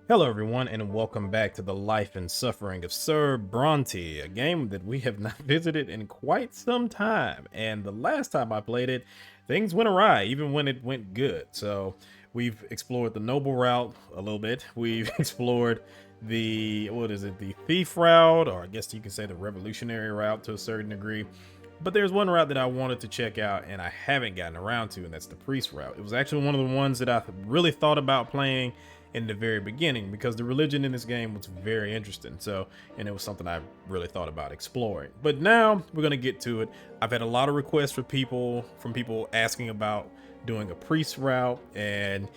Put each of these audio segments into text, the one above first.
Hello, everyone, and welcome back to the life and suffering of Sir Bronte, a game that we have not visited in quite some time. And the last time I played it, things went awry, even when it went good. So we've explored the noble route a little bit. We've explored the thief route, or I guess you can say the revolutionary route to a certain degree. But there's one route that I wanted to check out and I haven't gotten around to, and that's the priest route. It was actually one of the ones that I really thought about playing in the very beginning because the religion in this game was very interesting. So, and it was something I really thought about exploring. But now we're going to get to it. I've had a lot of requests from people asking about doing a priest route, and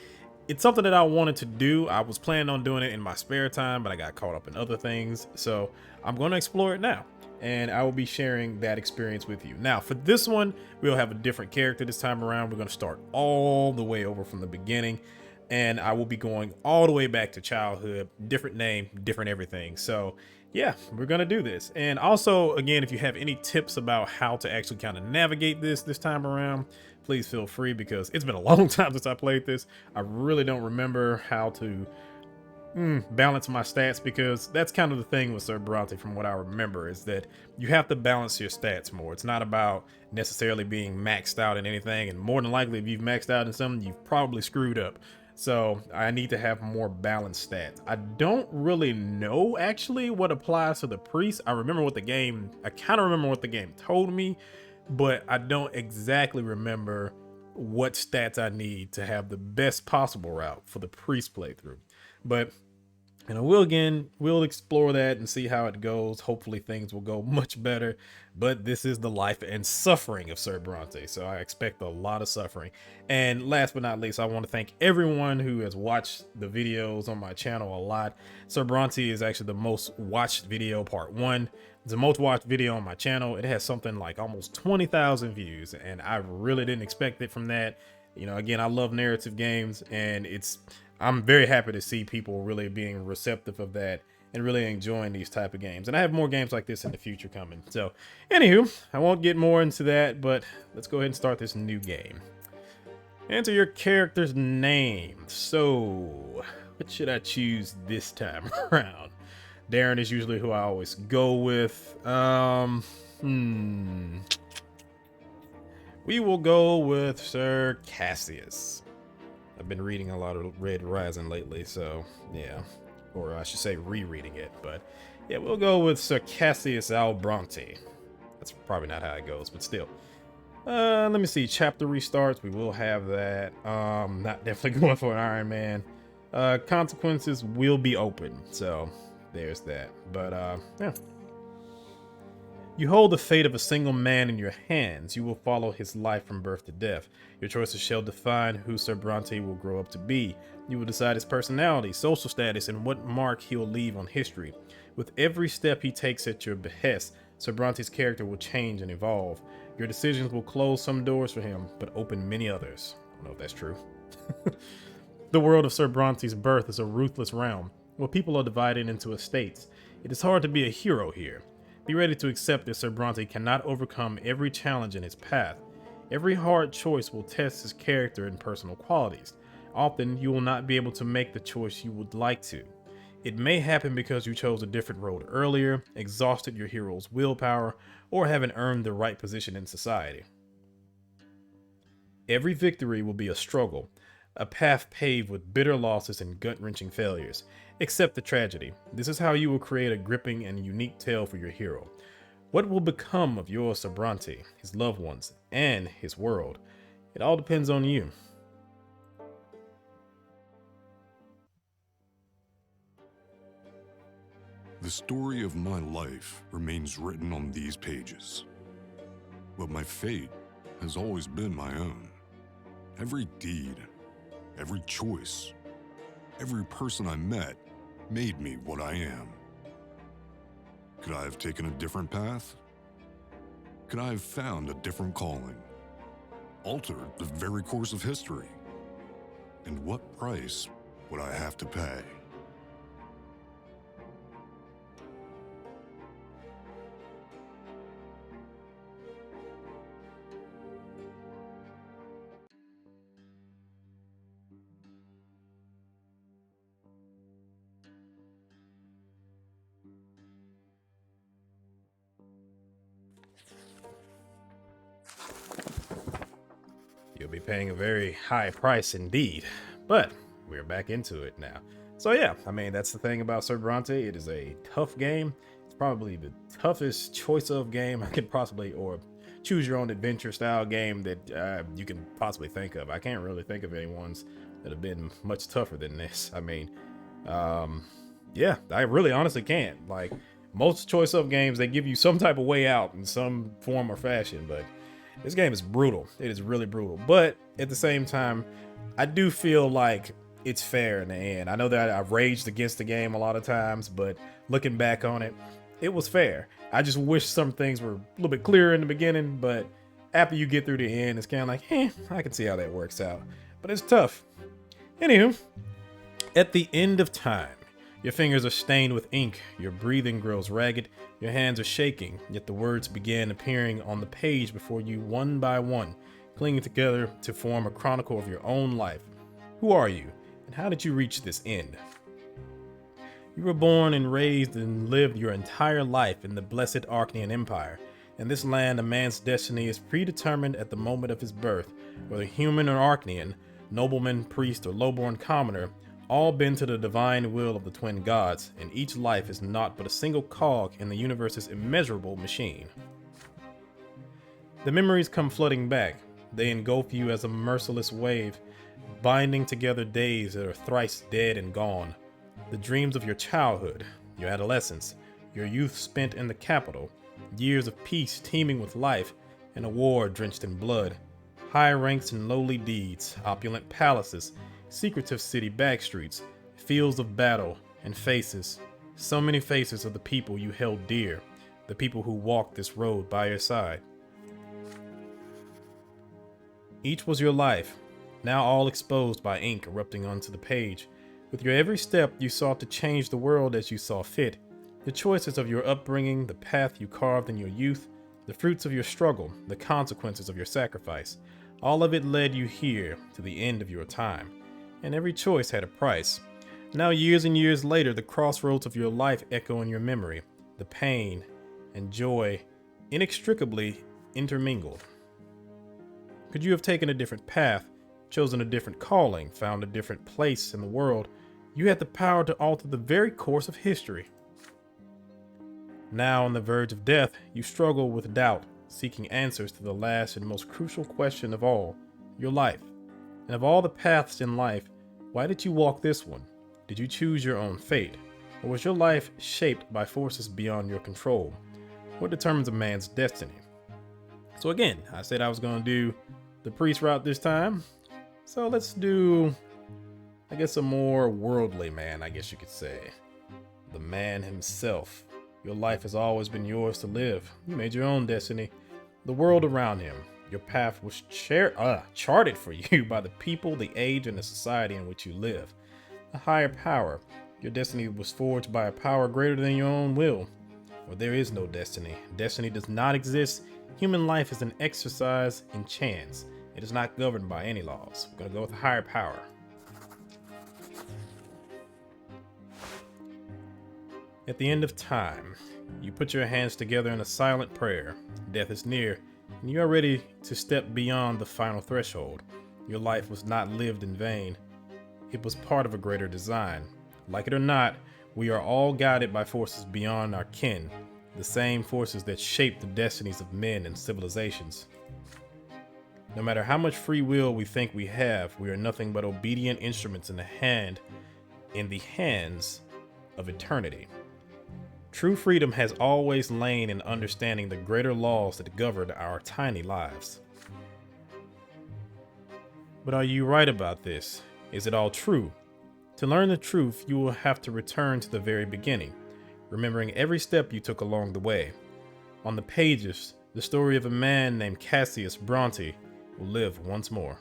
it's something that I wanted to do. I was planning on doing it in my spare time, but I got caught up in other things. So I'm going to explore it now, and I will be sharing that experience with you. Now, for this one, we'll have a different character this time around. We're going to start all the way over from the beginning, and I will be going all the way back to childhood, different name, different everything. So yeah, we're gonna do this. And also, again, if you have any tips about how to actually kind of navigate this time around, please feel free, because it's been a long time since I played this. I really don't remember how to balance my stats, because that's kind of the thing with Sir Brante, from what I remember, is that you have to balance your stats more. It's not about necessarily being maxed out in anything, and more than likely, if you've maxed out in something, you've probably screwed up. So I need to have more balanced stats. I don't really know actually what applies to the priest. I kind of remember what the game told me, but I don't exactly remember what stats I need to have the best possible route for the priest playthrough. But we'll explore that and see how it goes. Hopefully things will go much better, but this is the life and suffering of Sir Bronte, so I expect a lot of suffering. And last but not least, I want to thank everyone who has watched the videos on my channel a lot. Sir Bronte is actually the most watched video, part one. It's the most watched video on my channel. It has something like almost 20,000 views, and I really didn't expect it from that. Again, I love narrative games, and I'm very happy to see people really being receptive of that and really enjoying these type of games. And I have more games like this in the future coming. So, anywho, I won't get more into that, but let's go ahead and start this new game. Enter your character's name. So, what should I choose this time around? Darren is usually who I always go with. We will go with Sir Cassius. I've been reading a lot of Red Rising lately, so yeah. Or I should say rereading it, but yeah, we'll go with Sir Cassius Albronte. That's probably not how it goes, but still. Let me see. Chapter restarts. We will have that. Not definitely going for an Iron Man. Consequences will be open, so there's that. But yeah. You hold the fate of a single man in your hands. You will follow his life from birth to death. Your choices shall define who Sir Bronte will grow up to be. You will decide his personality, social status, and what mark he'll leave on history. With every step he takes at your behest, Sir Bronte's character will change and evolve. Your decisions will close some doors for him, but open many others. I don't know if that's true. The world of Sir Bronte's birth is a ruthless realm, where people are divided into estates. It is hard to be a hero here. Be ready to accept that Sir Bronte cannot overcome every challenge in his path. Every hard choice will test his character and personal qualities. Often, you will not be able to make the choice you would like to. It may happen because you chose a different road earlier, exhausted your hero's willpower, or haven't earned the right position in society. Every victory will be a struggle, a path paved with bitter losses and gut-wrenching failures. Accept the tragedy. This is how you will create a gripping and unique tale for your hero. What will become of your Sir Bronte, his loved ones, and his world? It all depends on you. The story of my life remains written on these pages. But my fate has always been my own. Every deed, every choice, every person I met made me what I am. Could I have taken a different path? Could I have found a different calling? Altered the very course of history? And what price would I have to pay? you'll be paying a very high price indeed. But we're back into it now. So yeah, I mean, that's the thing about Sir Brante. It is a tough game. It's probably the toughest choice of game I could possibly, or choose your own adventure style game that you can possibly think of. I can't really think of any ones that have been much tougher than this. I mean, yeah, I really honestly can't. Like, most choice of games, they give you some type of way out in some form or fashion, but this game is brutal. It is really brutal. But at the same time, I do feel like it's fair in the end. I know that I've raged against the game a lot of times, but looking back on it, it was fair. I just wish some things were a little bit clearer in the beginning, but after you get through the end, it's kind of like, I can see how that works out. But it's tough. Anywho, at the end of time, your fingers are stained with ink, your breathing grows ragged, your hands are shaking, yet the words begin appearing on the page before you one by one, clinging together to form a chronicle of your own life. Who are you, and how did you reach this end? You were born and raised and lived your entire life in the blessed Arcanian Empire. In this land, a man's destiny is predetermined at the moment of his birth, whether human or Arcanian, nobleman, priest, or lowborn commoner, all bend to the divine will of the twin gods, and each life is naught but a single cog in the universe's immeasurable machine. The memories come flooding back. They engulf you as a merciless wave, binding together days that are thrice dead and gone. The dreams of your childhood, your adolescence, your youth spent in the capital, years of peace teeming with life, and a war drenched in blood, high ranks and lowly deeds, opulent palaces, secretive city backstreets, fields of battle, and faces, so many faces of the people you held dear, the people who walked this road by your side. Each was your life, now all exposed by ink erupting onto the page. With your every step, you sought to change the world as you saw fit. The choices of your upbringing, the path you carved in your youth, the fruits of your struggle, the consequences of your sacrifice, all of it led you here to the end of your time. And every choice had a price. Now, years and years later, the crossroads of your life echo in your memory, the pain and joy inextricably intermingled. Could you have taken a different path, chosen a different calling, found a different place in the world? You had the power to alter the very course of history. Now, on the verge of death, you struggle with doubt, seeking answers to the last and most crucial question of all, your life. And of all the paths in life, why did you walk this one? Did you choose your own fate? Or was your life shaped by forces beyond your control? What determines a man's destiny? So again, I said I was going to do the priest route this time. So let's do, I guess, a more worldly man, I guess you could say. The man himself. Your life has always been yours to live. You made your own destiny. The world around him. Your path was charted for you by the people, the age, and the society in which you live. A higher power. Your destiny was forged by a power greater than your own will. Well, there is no destiny. Destiny does not exist. Human life is an exercise in chance. It is not governed by any laws. We're going to go with a higher power. At the end of time, you put your hands together in a silent prayer. Death is near, and you are ready to step beyond the final threshold. Your life was not lived in vain. It was part of a greater design. Like it or not, we are all guided by forces beyond our ken, the same forces that shape the destinies of men and civilizations. No matter how much free will we think we have, we are nothing but obedient instruments in the hands of eternity. True freedom has always lain in understanding the greater laws that govern our tiny lives. But are you right about this? Is it all true? To learn the truth, you will have to return to the very beginning, remembering every step you took along the way. On the pages, the story of a man named Sir Brante will live once more.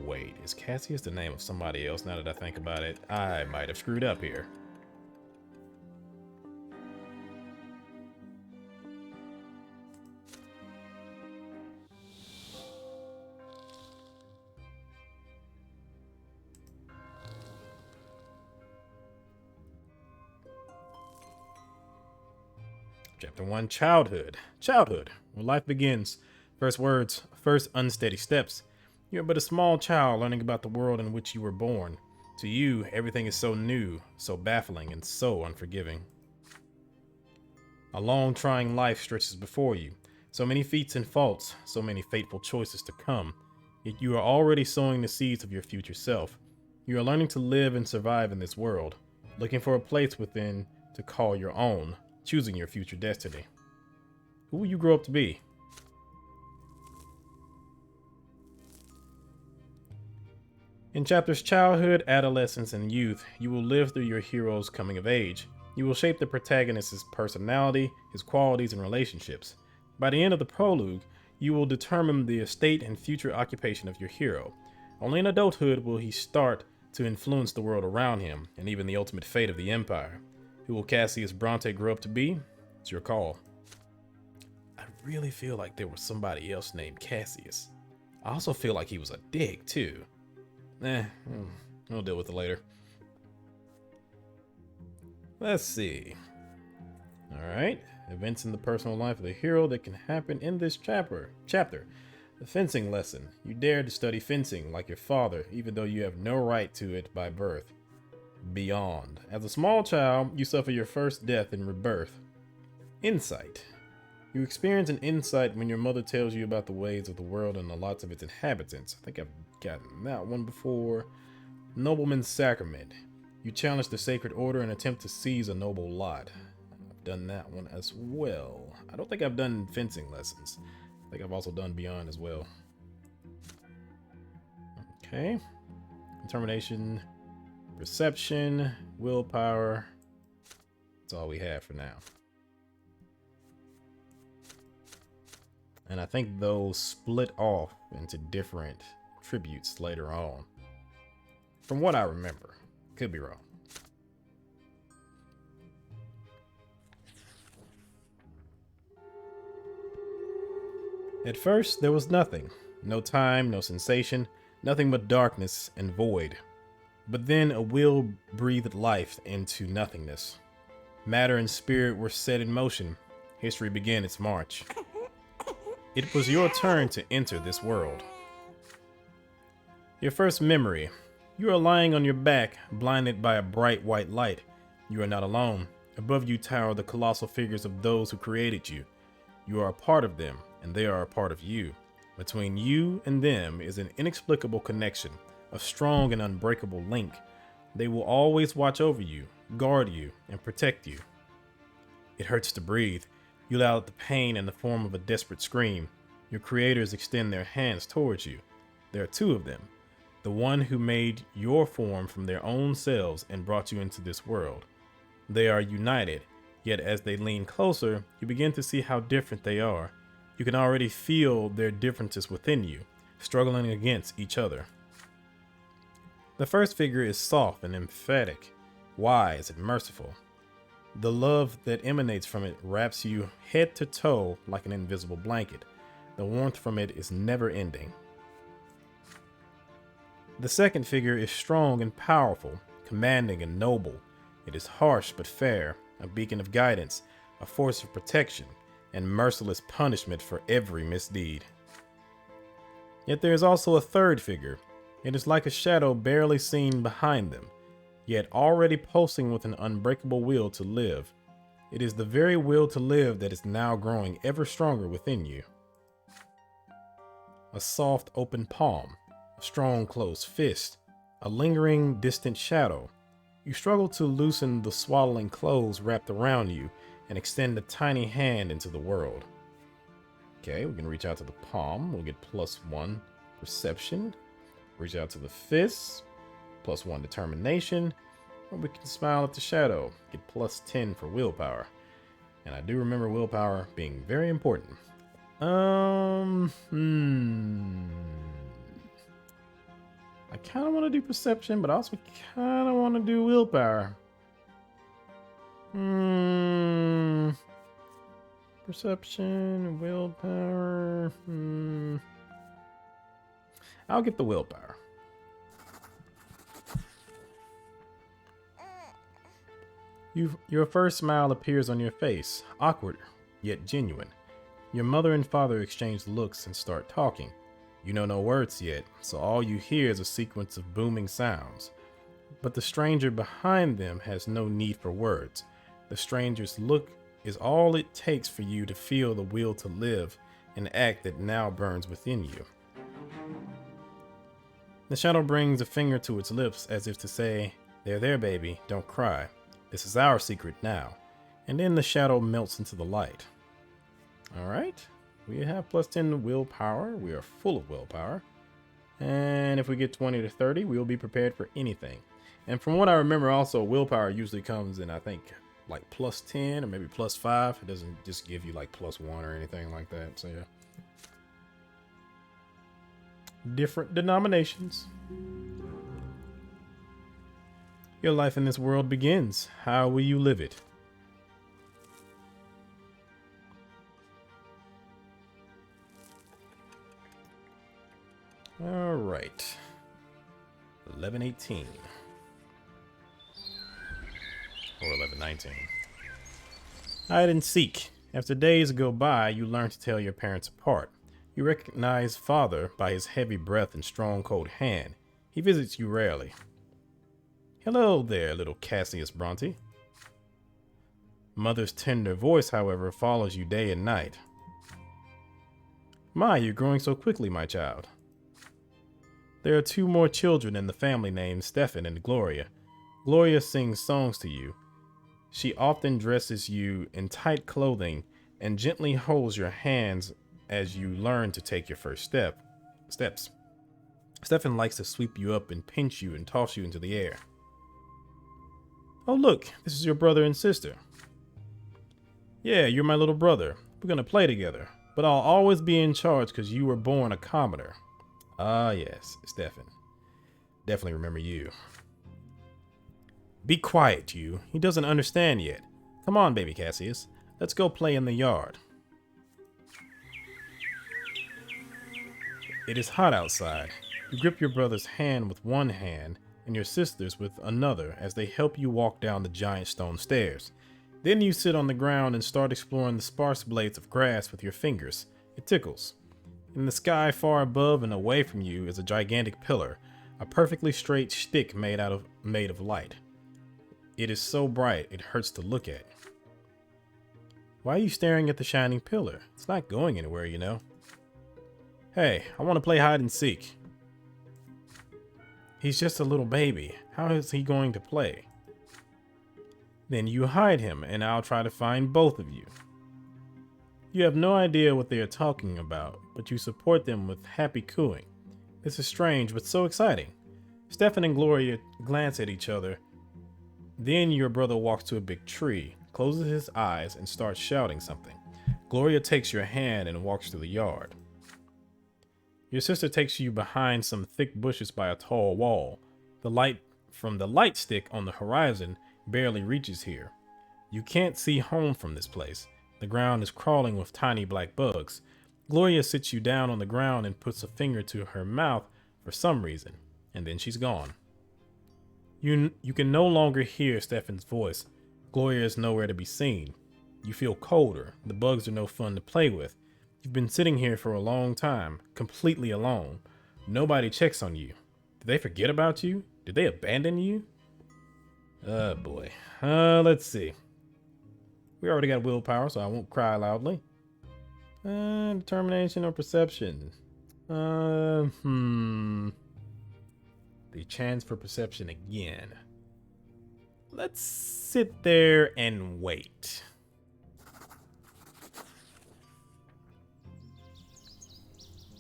Wait, is Cassius the name of somebody else now that I think about it? I might have screwed up here. Chapter 1, Childhood. Childhood, where life begins. First words, first unsteady steps. You are but a small child learning about the world in which you were born. To you, everything is so new, so baffling, and so unforgiving. A long, trying life stretches before you. So many feats and faults, so many fateful choices to come. Yet you are already sowing the seeds of your future self. You are learning to live and survive in this world, looking for a place within to call your own, choosing your future destiny. Who will you grow up to be? In chapters childhood, adolescence, and youth, you will live through your hero's coming of age. You will shape the protagonist's personality, his qualities, and relationships. By the end of the prologue, you will determine the estate and future occupation of your hero. Only in adulthood will he start to influence the world around him, and even the ultimate fate of the Empire. Who will Cassius Bronte grow up to be? It's your call. I really feel like there was somebody else named Cassius. I also feel like he was a dick, too. We'll deal with it later. Let's see. Alright. Events in the personal life of the hero that can happen in this chapter. The fencing lesson. You dare to study fencing like your father, even though you have no right to it by birth. Beyond. As a small child, you suffer your first death in rebirth. Insight. You experience an insight when your mother tells you about the ways of the world and the lots of its inhabitants. I think I've gotten that one before. Nobleman's Sacrament. You challenge the sacred order and attempt to seize a noble lot. I've done that one as well. I don't think I've done fencing lessons. I think I've also done Beyond as well. Okay. Determination, perception, willpower. That's all we have for now. And I think those split off into different tributes later on. From what I remember. Could be wrong. At first, there was nothing. No time, no sensation, nothing but darkness and void. But then a will breathed life into nothingness. Matter and spirit were set in motion. History began its march. It was your turn to enter this world. Your first memory. You are lying on your back, blinded by a bright white light. You are not alone. Above you tower the colossal figures of those who created you. You are a part of them, and they are a part of you. Between you and them is an inexplicable connection, a strong and unbreakable link. They will always watch over you, guard you, and protect you. It hurts to breathe. You let out the pain in the form of a desperate scream. Your creators extend their hands towards you. There are two of them. The one who made your form from their own selves and brought you into this world. They are united, yet as they lean closer, you begin to see how different they are. You can already feel their differences within you, struggling against each other. The first figure is soft and emphatic, wise and merciful. The love that emanates from it wraps you head to toe like an invisible blanket. The warmth from it is never ending. The second figure is strong and powerful, commanding and noble. It is harsh but fair, a beacon of guidance, a force of protection, and merciless punishment for every misdeed. Yet there is also a third figure. It is like a shadow barely seen behind them, yet already pulsing with an unbreakable will to live. It is the very will to live that is now growing ever stronger within you. A soft open palm, a strong closed fist, a lingering distant shadow. You struggle to loosen the swaddling clothes wrapped around you and extend a tiny hand into the world. Okay, we can reach out to the palm. We'll get +1 perception. Reach out to the fist. +1 determination. Or we can smile at the shadow. Get +10 for willpower. And I do remember willpower being very important. I kind of want to do perception, but I also kind of want to do willpower. Perception, willpower. I'll get the willpower. Your first smile appears on your face, awkward, yet genuine. Your mother and father exchange looks and start talking. You know no words yet, so all you hear is a sequence of booming sounds. But the stranger behind them has no need for words. The stranger's look is all it takes for you to feel the will to live, an act that now burns within you. The shadow brings a finger to its lips as if to say, there, baby, don't cry. This is our secret now. And then the shadow melts into the light. Alright, we have +10 willpower. We are full of willpower. And if we get 20 to 30, we will be prepared for anything. And from what I remember, also, willpower usually comes in, I think, like +10 or maybe +5. It doesn't just give you like +1 or anything like that. So, yeah. Different denominations. Your life in this world begins. How will you live it? All right. 11:18. Or 11:19. Hide and seek. After days go by, you learn to tell your parents apart. You recognize father by his heavy breath and strong cold hand. He visits you rarely. Hello there, little Cassius Bronte. Mother's tender voice, however, follows you day and night. My, you're growing so quickly, my child. There are 2 more children in the family named Stefan and Gloria. Gloria sings songs to you. She often dresses you in tight clothing and gently holds your hands as you learn to take your first steps. Stefan likes to sweep you up and pinch you and toss you into the air. Oh look, this is your brother and sister. Yeah, you're my little brother. We're gonna play together, but I'll always be in charge because you were born a commoner. Ah yes, Stefan. Definitely remember you. Be quiet, you. He doesn't understand yet. Come on, baby Cassius. Let's go play in the yard. It is hot outside. You grip your brother's hand with one hand and your sister's with another as they help you walk down the giant stone stairs. Then you sit on the ground and start exploring the sparse blades of grass with your fingers. It tickles. In the sky far above and away from you is a gigantic pillar, a perfectly straight stick made of light. It is so bright it hurts to look at. Why are you staring at the shining pillar? It's not going anywhere, you know. Hey, I want to play hide and seek. He's just a little baby. How is he going to play? Then you hide him and I'll try to find both of you. You have no idea what they are talking about, but you support them with happy cooing. This is strange, but so exciting. Stefan and Gloria glance at each other. Then your brother walks to a big tree, closes his eyes, and starts shouting something. Gloria takes your hand and walks through the yard. Your sister takes you behind some thick bushes by a tall wall. The light from the light stick on the horizon barely reaches here. You can't see home from this place. The ground is crawling with tiny black bugs. Gloria sits you down on the ground and puts a finger to her mouth for some reason, and then she's gone. You can no longer hear Stefan's voice. Gloria is nowhere to be seen. You feel colder. The bugs are no fun to play with. You've been sitting here for a long time, completely alone. Nobody checks on you. Did they forget about you? Did they abandon you? Oh boy. Let's see. We already got willpower, so I won't cry loudly. Determination or perception? The chance for perception again. Let's sit there and wait.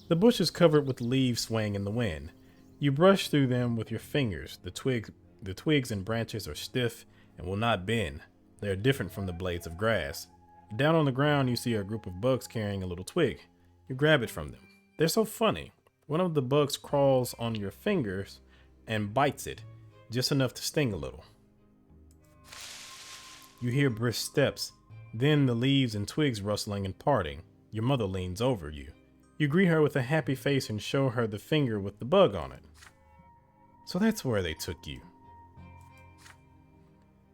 The bush is covered with leaves swaying in the wind. You brush through them with your fingers. The twigs and branches are stiff and will not bend. They are different from the blades of grass. Down on the ground, you see a group of bugs carrying a little twig. You grab it from them. They're so funny. One of the bugs crawls on your fingers and bites it, just enough to sting a little. You hear brisk steps, then the leaves and twigs rustling and parting. Your mother leans over you. You greet her with a happy face and show her the finger with the bug on it. So that's where they took you.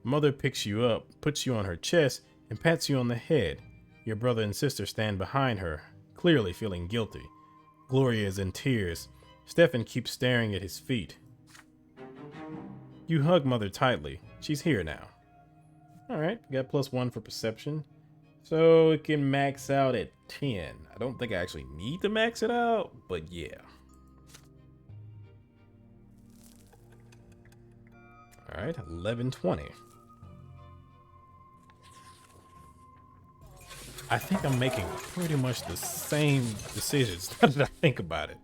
Mother picks you up, puts you on her chest, and pats you on the head. Your brother and sister stand behind her, clearly feeling guilty. Gloria is in tears. Stefan keeps staring at his feet. You hug Mother tightly. She's here now. Alright, got +1 for perception. So it can max out at 10. I don't think I actually need to max it out, but yeah. Alright, 1120. I think I'm making pretty much the same decisions now that I think about it.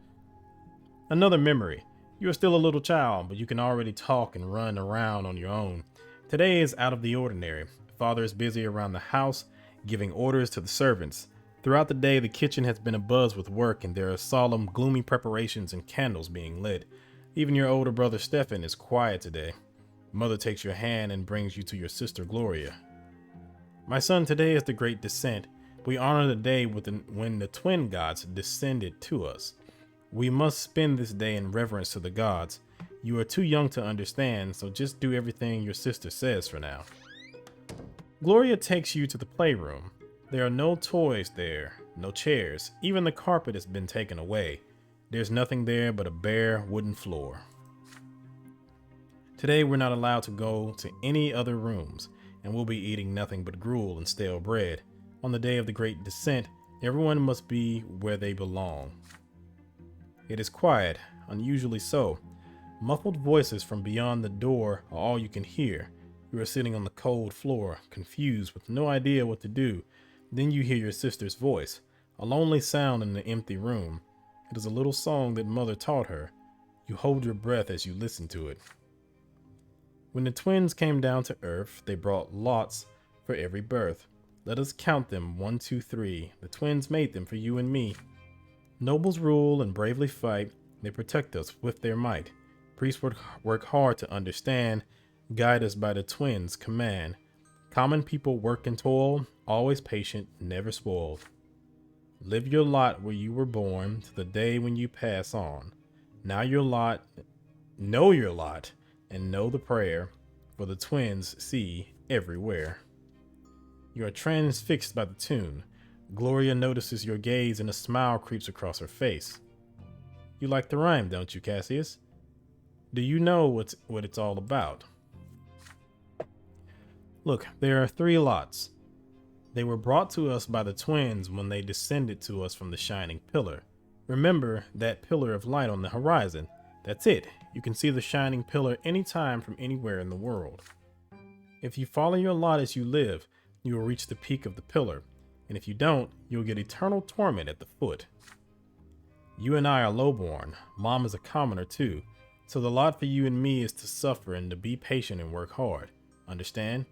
Another memory. You are still a little child, but you can already talk and run around on your own. Today is out of the ordinary. Father is busy around the house, giving orders to the servants. Throughout the day, the kitchen has been abuzz with work, and there are solemn, gloomy preparations and candles being lit. Even your older brother Stefan is quiet today. Mother takes your hand and brings you to your sister Gloria. My son, today is the great descent. We honor the day when the twin gods descended to us. We must spend this day in reverence to the gods. You are too young to understand, so just do everything your sister says for now. Gloria takes you to the playroom. There are no toys there, no chairs. Even the carpet has been taken away. There's nothing there but a bare wooden floor. Today we're not allowed to go to any other rooms, and we'll be eating nothing but gruel and stale bread. On the day of the great descent, everyone must be where they belong. It is quiet, unusually so. Muffled voices from beyond the door are all you can hear. You are sitting on the cold floor, confused with no idea what to do. Then you hear your sister's voice, a lonely sound in the empty room. It is a little song that Mother taught her. You hold your breath as you listen to it. When the twins came down to earth, they brought lots for every birth. Let us count them, 1, 2, 3. The twins made them for you and me. Nobles rule and bravely fight. They protect us with their might. Priests work hard to understand, guide us by the twins' command. Common people work and toil, always patient, never spoiled. Live your lot where you were born to the day when you pass on. Now your lot, know your lot, and know the prayer, for the twins see everywhere. You are transfixed by the tune. Gloria notices your gaze and a smile creeps across her face. You like the rhyme, don't you, Cassius? Do you know what it's all about? Look, there are 3 lots. They were brought to us by the twins when they descended to us from the shining pillar. Remember that pillar of light on the horizon? That's it. You can see the shining pillar anytime from anywhere in the world. If you follow your lot as you live, you will reach the peak of the pillar, and if you don't, you'll get eternal torment at the foot. You and I are lowborn. Mom is a commoner too, so the lot for you and me is to suffer and to be patient and work hard. Understand?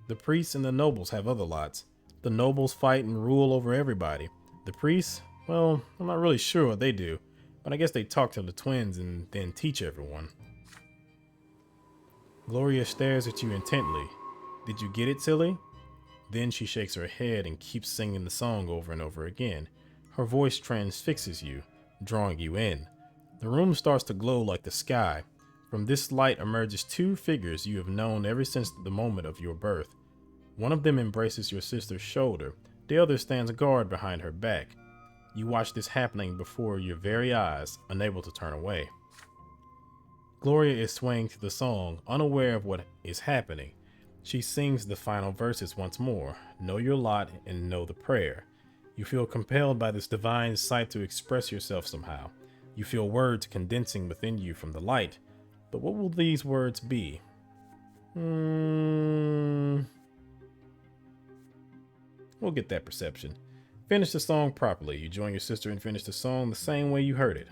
The priests and the nobles have other lots. The nobles fight and rule over everybody. The priests, well, I'm not really sure what they do, but I guess they talk to the twins and then teach everyone. Gloria stares at you intently. Did you get it, silly? Then she shakes her head and keeps singing the song over and over again. Her voice transfixes you, drawing you in. The room starts to glow like the sky. From this light emerges 2 figures you have known ever since the moment of your birth. One of them embraces your sister's shoulder. The other stands guard behind her back. You watch this happening before your very eyes, unable to turn away. Gloria is swaying to the song, unaware of what is happening. She sings the final verses once more. Know your lot and know the prayer. You feel compelled by this divine sight to express yourself somehow. You feel words condensing within you from the light. But what will these words be? We'll get that perception. Finish the song properly. You join your sister and finish the song the same way you heard it.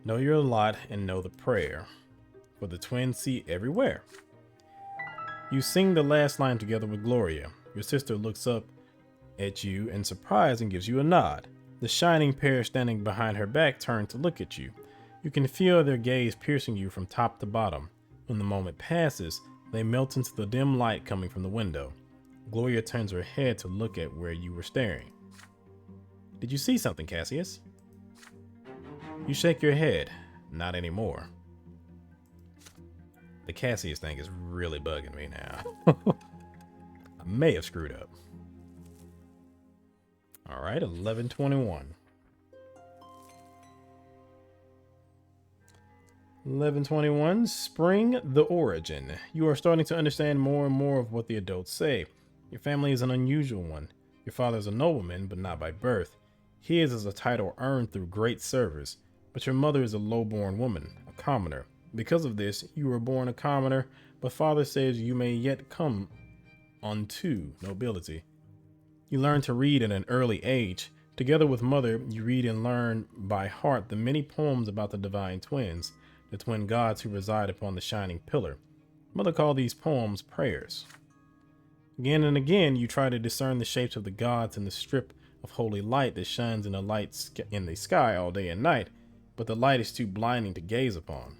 Know your lot and know the prayer, for the twins see everywhere. You sing the last line together with Gloria. Your sister looks up at you in surprise and gives you a nod. The shining pair standing behind her back turn to look at you. You can feel their gaze piercing you from top to bottom. When the moment passes, they melt into the dim light coming from the window. Gloria turns her head to look at where you were staring. Did you see something, Cassius? You shake your head. Not anymore. The Cassius thing is really bugging me now. I may have screwed up. All right, 1121. 1121, Spring the Origin. You are starting to understand more and more of what the adults say. Your family is an unusual one. Your father is a nobleman, but not by birth. His is a title earned through great service, but your mother is a low-born woman, a commoner. Because of this, you were born a commoner, but father says you may yet come unto nobility. You learn to read at an early age. Together with mother, you read and learn by heart the many poems about the divine twins, the twin gods who reside upon the shining pillar. Mother called these poems prayers. Again and again, you try to discern the shapes of the gods in the strip of holy light that shines in the sky all day and night, but the light is too blinding to gaze upon.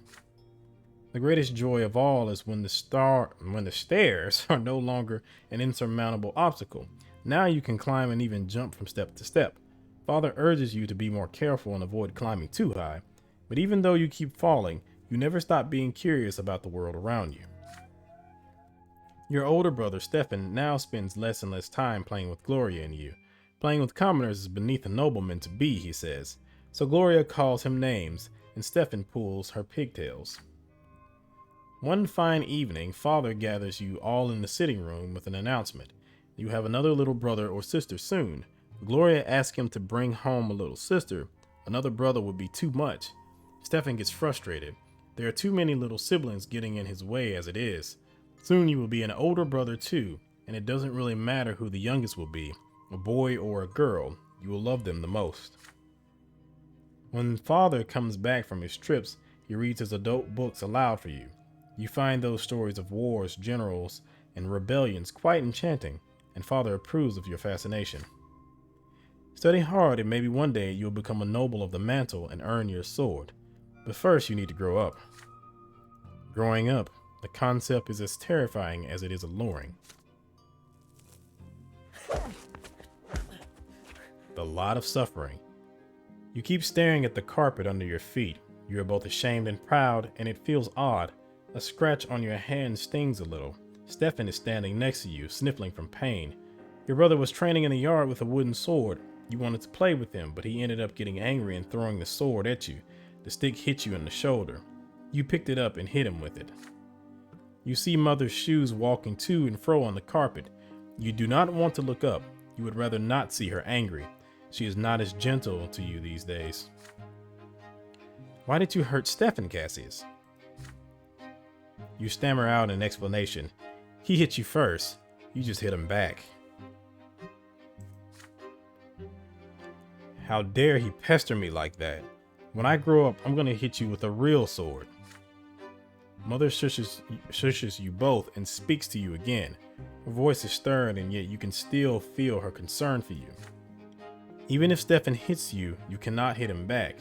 The greatest joy of all is when the stairs are no longer an insurmountable obstacle. Now you can climb and even jump from step to step. Father urges you to be more careful and avoid climbing too high, but even though you keep falling, you never stop being curious about the world around you. Your older brother, Stefan, now spends less and less time playing with Gloria and you. Playing with commoners is beneath a nobleman to be, he says. So Gloria calls him names, and Stefan pulls her pigtails. One fine evening, Father gathers you all in the sitting room with an announcement. You have another little brother or sister soon. Gloria asks him to bring home a little sister. Another brother would be too much. Stefan gets frustrated. There are too many little siblings getting in his way as it is. Soon you will be an older brother too, and it doesn't really matter who the youngest will be, a boy or a girl. You will love them the most. When Father comes back from his trips, he reads his adult books aloud for you. You find those stories of wars, generals, and rebellions quite enchanting, and Father approves of your fascination. Study hard, and maybe one day you'll become a noble of the mantle and earn your sword. But first you need to grow up. Growing up, the concept is as terrifying as it is alluring. The lot of suffering. You keep staring at the carpet under your feet. You are both ashamed and proud, and it feels odd. A scratch on your hand stings a little. Stefan is standing next to you, sniffling from pain. Your brother was training in the yard with a wooden sword. You wanted to play with him, but he ended up getting angry and throwing the sword at you. The stick hit you in the shoulder. You picked it up and hit him with it. You see Mother's shoes walking to and fro on the carpet. You do not want to look up. You would rather not see her angry. She is not as gentle to you these days. Why did you hurt Stefan, Cassius? You stammer out an explanation. He hit you first. You just hit him back. How dare he pester me like that? When I grow up, I'm gonna hit you with a real sword. Mother shushes you both and speaks to you again. Her voice is stern, and yet you can still feel her concern for you. Even if Stefan hits you, you cannot hit him back.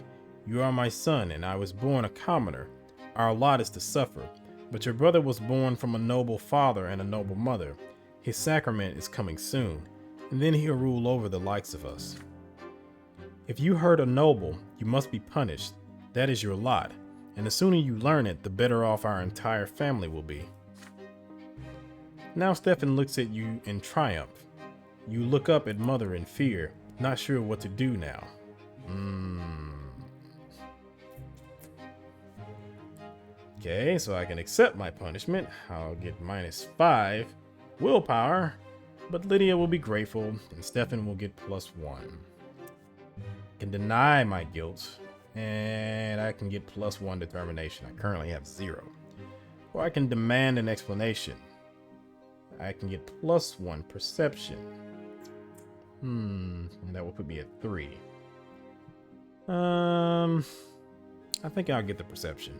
You are my son, and I was born a commoner. Our lot is to suffer. But your brother was born from a noble father and a noble mother. His sacrament is coming soon, and then he'll rule over the likes of us. If you hurt a noble, you must be punished. That is your lot, and the sooner you learn it, the better off our entire family will be. Now Stefan looks at you in triumph. You look up at Mother in fear, not sure what to do now. Okay, so I can accept my punishment. I'll get -5 willpower, but Lydia will be grateful, and Stefan will get +1. I can deny my guilt, and I can get +1 determination. I currently have 0. Or I can demand an explanation. I can get +1 perception. And that will put me at 3. I think I'll get the perception.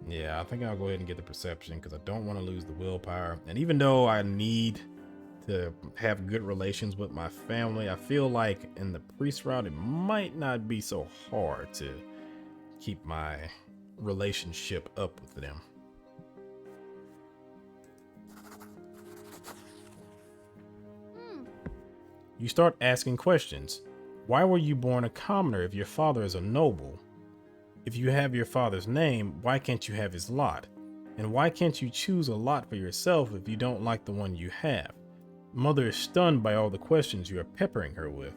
Yeah, I think I'll go ahead and get the perception because I don't want to lose the willpower. And even though I need to have good relations with my family, I feel like in the priest route, it might not be so hard to keep my relationship up with them. You start asking questions. Why were you born a commoner if your father is a noble? If you have your father's name, why can't you have his lot? And why can't you choose a lot for yourself if you don't like the one you have? Mother is stunned by all the questions you are peppering her with.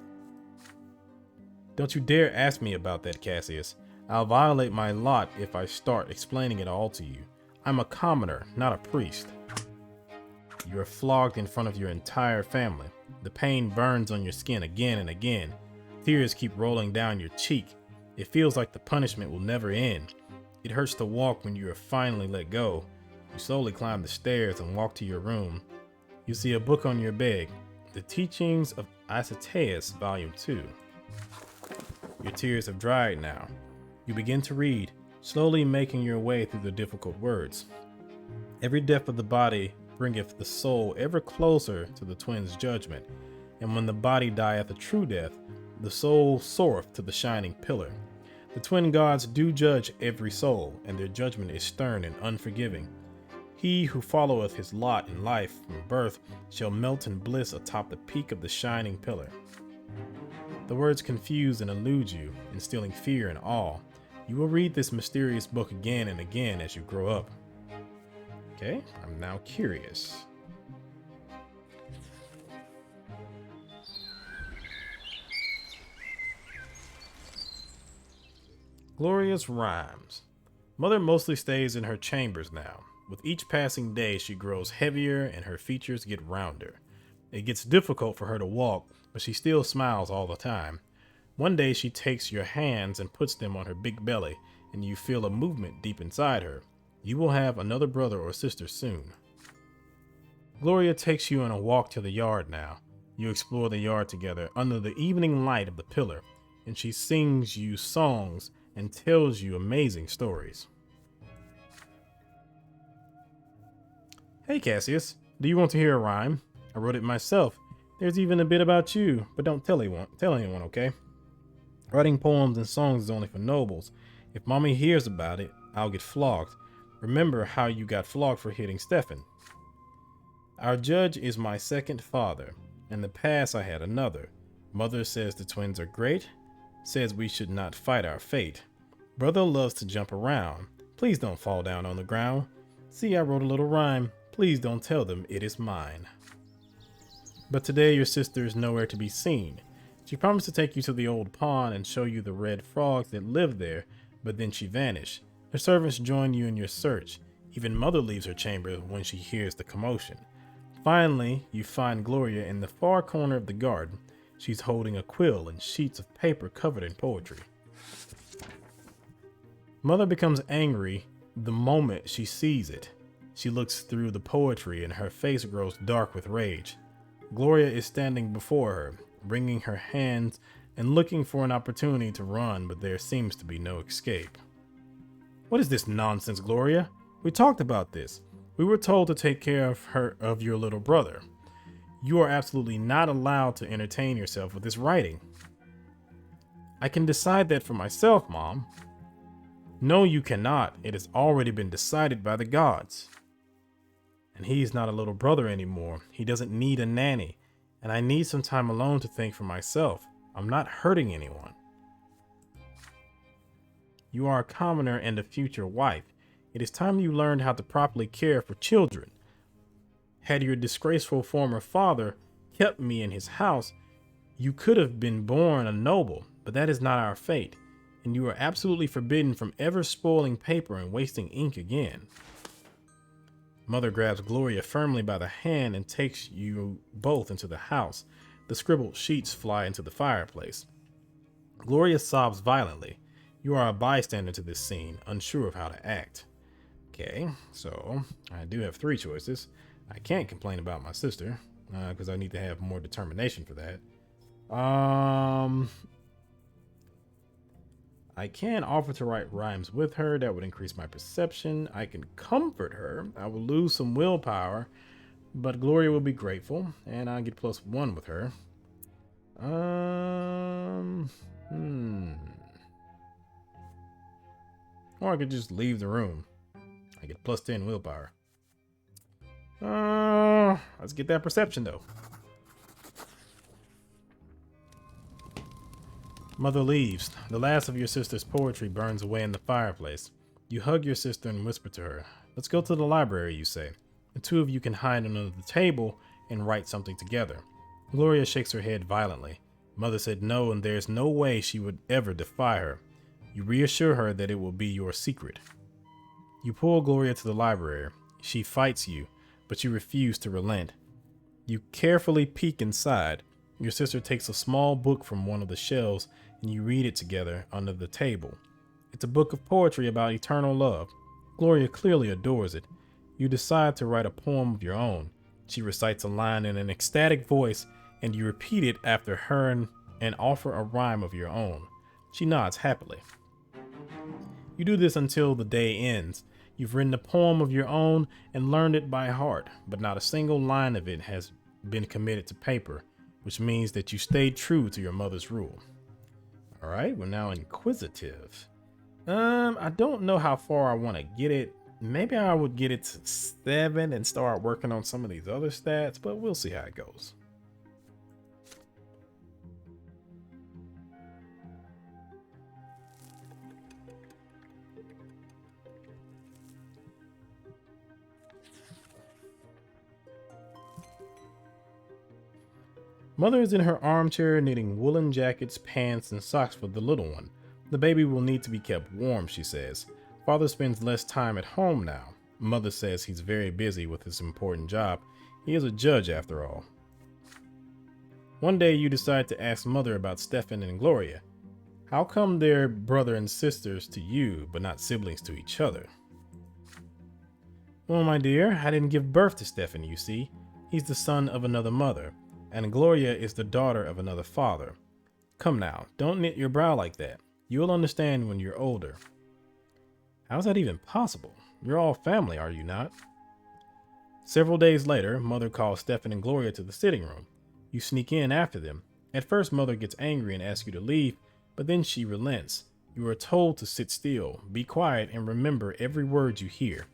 Don't you dare ask me about that, Cassius. I'll violate my lot if I start explaining it all to you. I'm a commoner, not a priest. You are flogged in front of your entire family. The pain burns on your skin again and again. Tears keep rolling down your cheek. It feels like the punishment will never end. It hurts to walk when you are finally let go. You slowly climb the stairs and walk to your room. You see a book on your bed, The Teachings of Isataeus, Volume 2. Your tears have dried now. You begin to read, slowly making your way through the difficult words. Every death of the body bringeth the soul ever closer to the twins' judgment, and when the body dieth a true death, the soul soareth to the shining pillar. The twin gods do judge every soul, and their judgment is stern and unforgiving. He who followeth his lot in life from birth shall melt in bliss atop the peak of the shining pillar. The words confuse and elude you, instilling fear and awe. You will read this mysterious book again and again as you grow up. Okay, I'm now curious. Gloria's rhymes. Mother mostly stays in her chambers now. With each passing day, she grows heavier and her features get rounder. It gets difficult for her to walk, but she still smiles all the time. One day she takes your hands and puts them on her big belly, and you feel a movement deep inside her. You will have another brother or sister soon. Gloria takes you on a walk to the yard now. You explore the yard together under the evening light of the pillar, and she sings you songs and tells you amazing stories. Hey Cassius, do you want to hear a rhyme? I wrote it myself. There's even a bit about you, but don't tell anyone, okay? Writing poems and songs is only for nobles. If mommy hears about it, I'll get flogged. Remember how you got flogged for hitting Stefan. Our judge is my second father. In the past I had another. Mother says the twins are great, says we should not fight our fate. Brother loves to jump around. Please don't fall down on the ground. See, I wrote a little rhyme. Please don't tell them it is mine. But today your sister is nowhere to be seen. She promised to take you to the old pond and show you the red frogs that live there, but then she vanished. Her servants join you in your search. Even Mother leaves her chamber when she hears the commotion. Finally, you find Gloria in the far corner of the garden. She's holding a quill and sheets of paper covered in poetry. Mother becomes angry the moment she sees it. She looks through the poetry and her face grows dark with rage. Gloria is standing before her, wringing her hands and looking for an opportunity to run, but there seems to be no escape. What is this nonsense, Gloria? We talked about this. We were told to take care of your little brother. You are absolutely not allowed to entertain yourself with this writing. I can decide that for myself, Mom. No, you cannot. It has already been decided by the gods. And he's not a little brother anymore. He doesn't need a nanny. And I need some time alone to think for myself. I'm not hurting anyone. You are a commoner and a future wife. It is time you learned how to properly care for children. Had your disgraceful former father kept me in his house, you could have been born a noble, but that is not our fate, and you are absolutely forbidden from ever spoiling paper and wasting ink again. Mother grabs Gloria firmly by the hand and takes you both into the house. The scribbled sheets fly into the fireplace. Gloria sobs violently. You are a bystander to this scene, unsure of how to act. Okay, so I do have three choices. I can't complain about my sister, because I need to have more determination for that. I can offer to write rhymes with her. That would increase my perception. I can comfort her. I will lose some willpower, but Gloria will be grateful, and I get +1 with her. Or I could just leave the room. I get +10 willpower. Let's get that perception though. Mother leaves. The last of your sister's poetry burns away in the fireplace. You hug your sister and whisper to her. Let's go to the library, you say. The two of you can hide under the table and write something together. Gloria shakes her head violently. Mother said no, and there's no way she would ever defy her. You reassure her that it will be your secret. You pull Gloria to the library. She fights you, but you refuse to relent. You carefully peek inside. Your sister takes a small book from one of the shelves and you read it together under the table. It's a book of poetry about eternal love. Gloria clearly adores it. You decide to write a poem of your own. She recites a line in an ecstatic voice and you repeat it after her and offer a rhyme of your own. She nods happily. You do this until the day ends. You've written a poem of your own and learned it by heart, but not a single line of it has been committed to paper, which means that you stayed true to your mother's rule. All right, we're now inquisitive. I don't know how far I want to get it. Maybe I would get it to 7 and start working on some of these other stats, but we'll see how it goes. Mother is in her armchair knitting woolen jackets, pants, and socks for the little one. The baby will need to be kept warm, she says. Father spends less time at home now. Mother says he's very busy with his important job. He is a judge after all. One day you decide to ask Mother about Stefan and Gloria. How come they're brother and sisters to you, but not siblings to each other? Well, my dear, I didn't give birth to Stefan, you see. He's the son of another mother. And Gloria is the daughter of another father. Come now, don't knit your brow like that. You'll understand when you're older. How's that even possible? You're all family, are you not? Several days later, Mother calls Stefan and Gloria to the sitting room. You sneak in after them. At first, Mother gets angry and asks you to leave, but then she relents. You are told to sit still, be quiet, and remember every word you hear.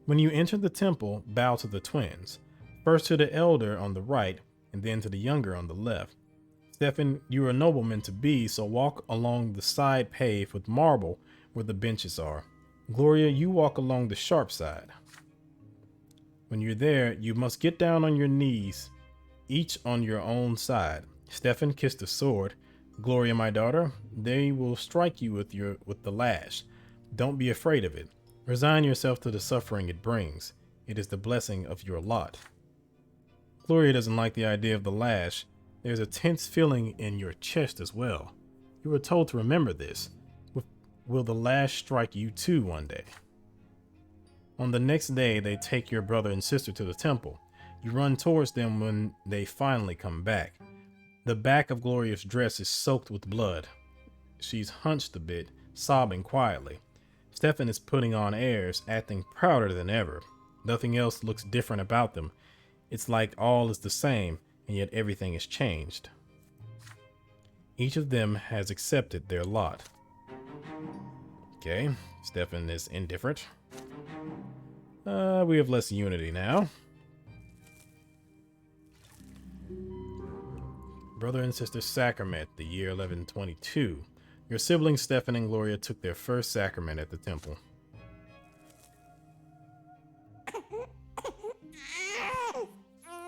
When you enter the temple, bow to the twins. First to the elder on the right, and then to the younger on the left. Stefan, you are a nobleman to be, so walk along the side paved with marble where the benches are. Gloria, you walk along the sharp side. When you're there, you must get down on your knees, each on your own side. Stefan, kiss the sword. Gloria, my daughter, they will strike you with the lash. Don't be afraid of it. Resign yourself to the suffering it brings. It is the blessing of your lot. Gloria doesn't like the idea of the lash. There's a tense feeling in your chest as well. You were told to remember this. Will the lash strike you too one day? On the next day, they take your brother and sister to the temple. You run towards them when they finally come back. The back of Gloria's dress is soaked with blood. She's hunched a bit, sobbing quietly. Stefan is putting on airs, acting prouder than ever. Nothing else looks different about them. It's like all is the same, and yet everything has changed. Each of them has accepted their lot. Okay, Stefan is indifferent. We have less unity now. Brother and Sister Sacrament, the year 1122. Your siblings Stefan and Gloria took their first sacrament at the temple.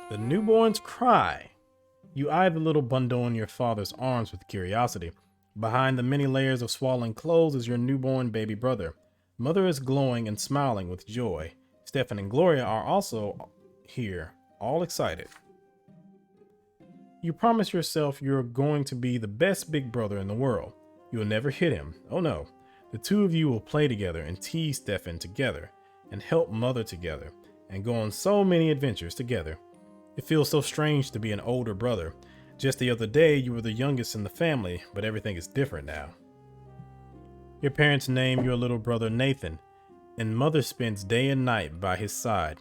The newborns cry. You eye the little bundle in your father's arms with curiosity. Behind the many layers of swaddling clothes is your newborn baby brother. Mother is glowing and smiling with joy. Stefan and Gloria are also here, all excited. You promise yourself you're going to be the best big brother in the world. You'll never hit him. Oh no. The two of you will play together and tease Stefan together and help Mother together and go on so many adventures together. It feels so strange to be an older brother. Just the other day, you were the youngest in the family, but everything is different now. Your parents name your little brother Nathan, and Mother spends day and night by his side.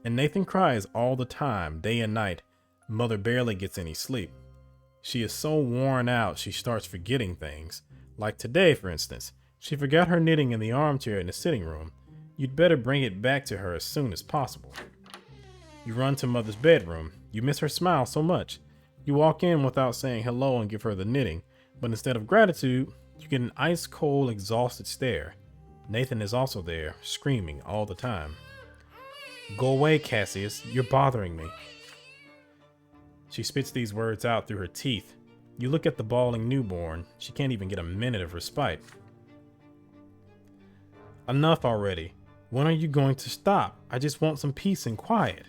And Nathan cries all the time, day and night. Mother barely gets any sleep. She is so worn out, she starts forgetting things. Like today, for instance. She forgot her knitting in the armchair in the sitting room. You'd better bring it back to her as soon as possible. You run to Mother's bedroom. You miss her smile so much. You walk in without saying hello and give her the knitting, but instead of gratitude, you get an ice cold, exhausted stare. Nathan is also there, screaming all the time. Go away, Cassius, you're bothering me. She spits these words out through her teeth. You look at the bawling newborn. She can't even get a minute of respite. Enough already. When are you going to stop? I just want some peace and quiet.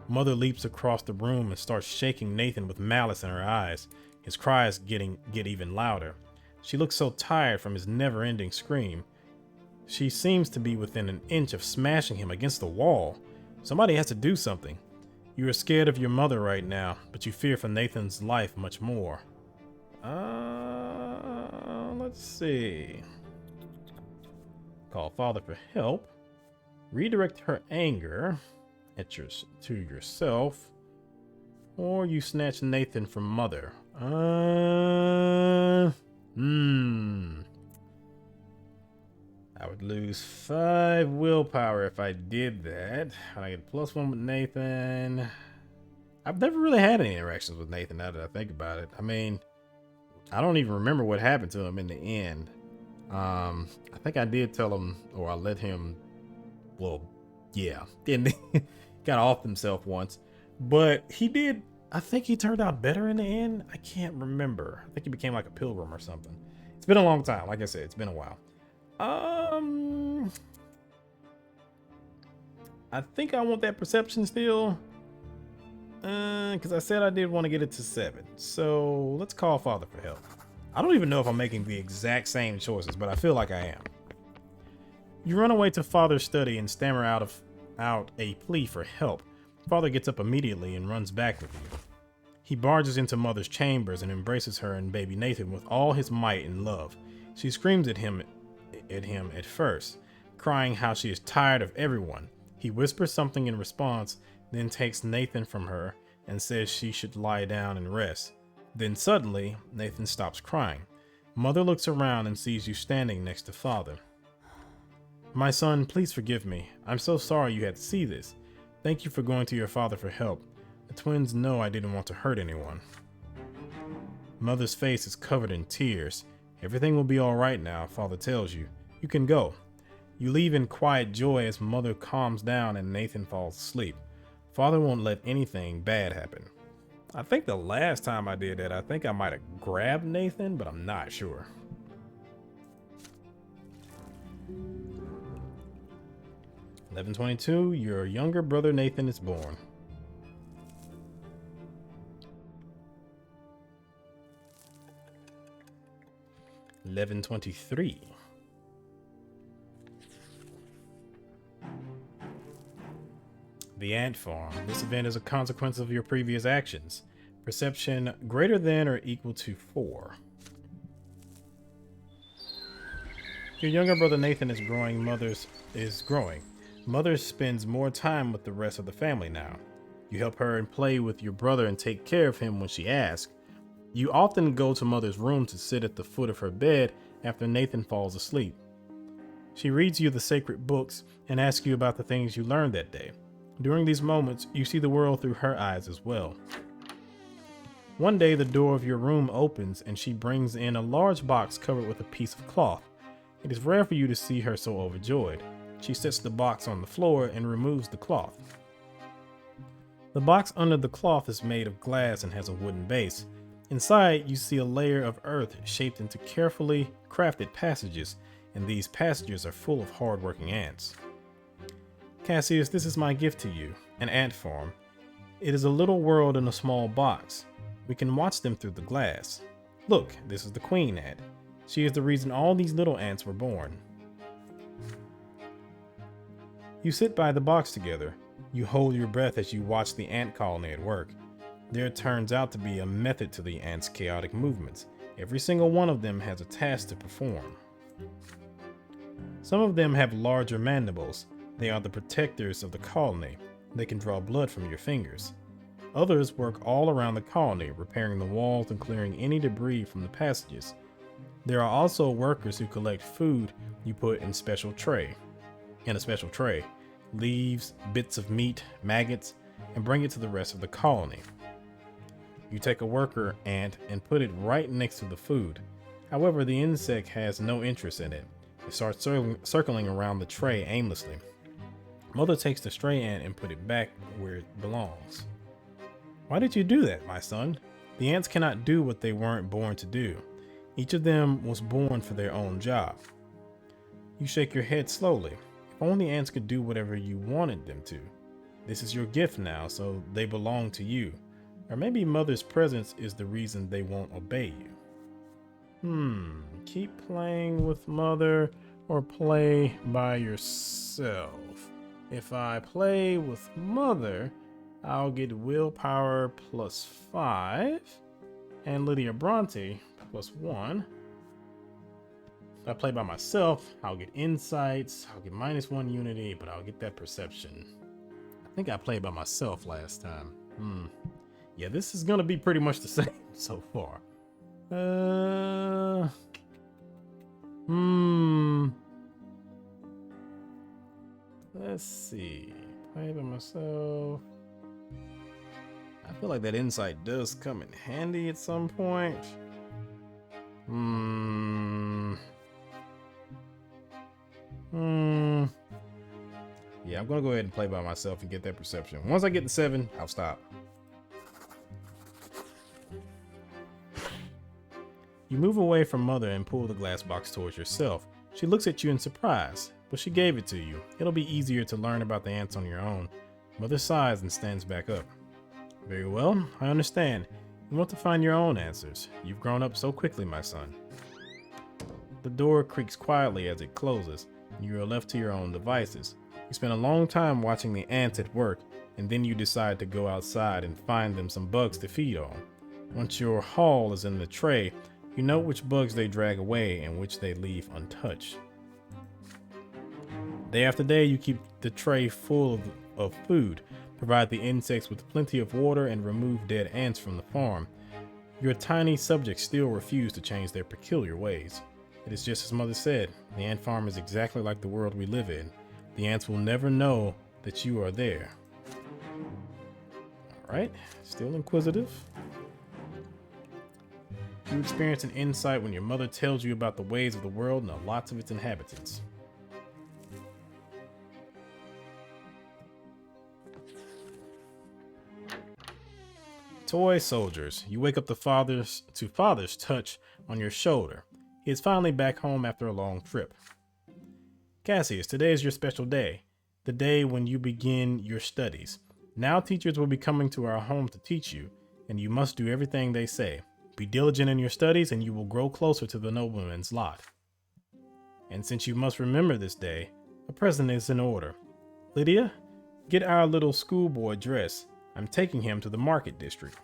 Mother leaps across the room and starts shaking Nathan with malice in her eyes. His cries get even louder. She looks so tired from his never-ending scream. She seems to be within an inch of smashing him against the wall. Somebody has to do something. You are scared of your mother right now, but you fear for Nathan's life much more. Let's see. Call father for help. Redirect her anger to yourself. Or you snatch Nathan from mother. I would lose 5 willpower if I did that. I get +1 with Nathan. I've never really had any interactions with Nathan now that I think about it. I mean, I don't even remember what happened to him in the end. I think I did tell him, or I let him, well, yeah, and got off himself once. But he did, I think he turned out better in the end. I can't remember. I think he became like a pilgrim or something. It's been a long time. Like I said, it's been a while. I think I want that perception still. Because I said I did want to get it to 7. So let's call father for help. I don't even know if I'm making the exact same choices, but I feel like I am. You run away to father's study and stammer out a plea for help. Father gets up immediately and runs back with you. He barges into mother's chambers and embraces her and baby Nathan with all his might and love. She screams at him at first, crying how she is tired of everyone. He whispers something in response, then takes Nathan from her and says she should lie down and rest. Then suddenly, Nathan stops crying. Mother looks around and sees you standing next to father. My son, please forgive me. I'm so sorry you had to see this. Thank you for going to your father for help. The twins know I didn't want to hurt anyone. Mother's face is covered in tears. Everything will be all right now, father tells you. You can go. You leave in quiet joy as mother calms down and Nathan falls asleep. Father won't let anything bad happen. I think the last time I did that, I think I might have grabbed Nathan, but I'm not sure. (11:22) Your younger brother Nathan is born. (11:23) The ant farm. This event is a consequence of your previous actions. Perception greater than or equal to 4. Your younger brother Nathan is growing. Mother spends more time with the rest of the family now. You help her and play with your brother and take care of him when she asks. You often go to mother's room to sit at the foot of her bed after Nathan falls asleep. She reads you the sacred books and asks you about the things you learned that day. During these moments, you see the world through her eyes as well. One day, the door of your room opens and she brings in a large box covered with a piece of cloth. It is rare for you to see her so overjoyed. She sets the box on the floor and removes the cloth. The box under the cloth is made of glass and has a wooden base. Inside, you see a layer of earth shaped into carefully crafted passages, and these passages are full of hard-working ants. Cassius, this is my gift to you, an ant farm. It is a little world in a small box. We can watch them through the glass. Look, this is the queen ant. She is the reason all these little ants were born. You sit by the box together. You hold your breath as you watch the ant colony at work. There turns out to be a method to the ants' chaotic movements. Every single one of them has a task to perform. Some of them have larger mandibles. They are the protectors of the colony. They can draw blood from your fingers. Others work all around the colony, repairing the walls and clearing any debris from the passages. There are also workers who collect food you put in a special tray, leaves, bits of meat, maggots, and bring it to the rest of the colony. You take a worker ant and put it right next to the food. However, the insect has no interest in it. It starts circling around the tray aimlessly. Mother takes the stray ant and put it back where it belongs. Why did you do that, my son? The ants cannot do what they weren't born to do. Each of them was born for their own job. You shake your head slowly. If only ants could do whatever you wanted them to. This is your gift now, so they belong to you. Or maybe Mother's presence is the reason they won't obey you. Keep playing with Mother or play by yourself. If I play with Mother, I'll get willpower +5 and Lydia Bronte +1. If I play by myself, I'll get insights, I'll get -1 unity, but I'll get that perception. I think I played by myself last time. Yeah, this is gonna be pretty much the same so far. Let's see. Play by myself. I feel like that insight does come in handy at some point. Yeah, I'm gonna go ahead and play by myself and get that perception. Once I get to 7, I'll stop. You move away from Mother and pull the glass box towards yourself. She looks at you in surprise, but she gave it to you. It'll be easier to learn about the ants on your own. Mother sighs and stands back up. Very well, I understand. You want to find your own answers. You've grown up so quickly, my son. The door creaks quietly as it closes, and you are left to your own devices. You spend a long time watching the ants at work, and then you decide to go outside and find them some bugs to feed on. Once your haul is in the tray, you know which bugs they drag away and which they leave untouched. Day after day, you keep the tray full of food, provide the insects with plenty of water, and remove dead ants from the farm. Your tiny subjects still refuse to change their peculiar ways. It is just as Mother said, the ant farm is exactly like the world we live in. The ants will never know that you are there. Alright, still inquisitive. You experience an insight when your mother tells you about the ways of the world and lots of its inhabitants. Toy soldiers. You wake up to father's touch on your shoulder. He is finally back home after a long trip. Cassius, today is your special day. The day when you begin your studies. Now teachers will be coming to our home to teach you, and you must do everything they say. Be diligent in your studies, and you will grow closer to the nobleman's lot. And since you must remember this day, a present is in order. Lydia, get our little schoolboy dressed. I'm taking him to the market district.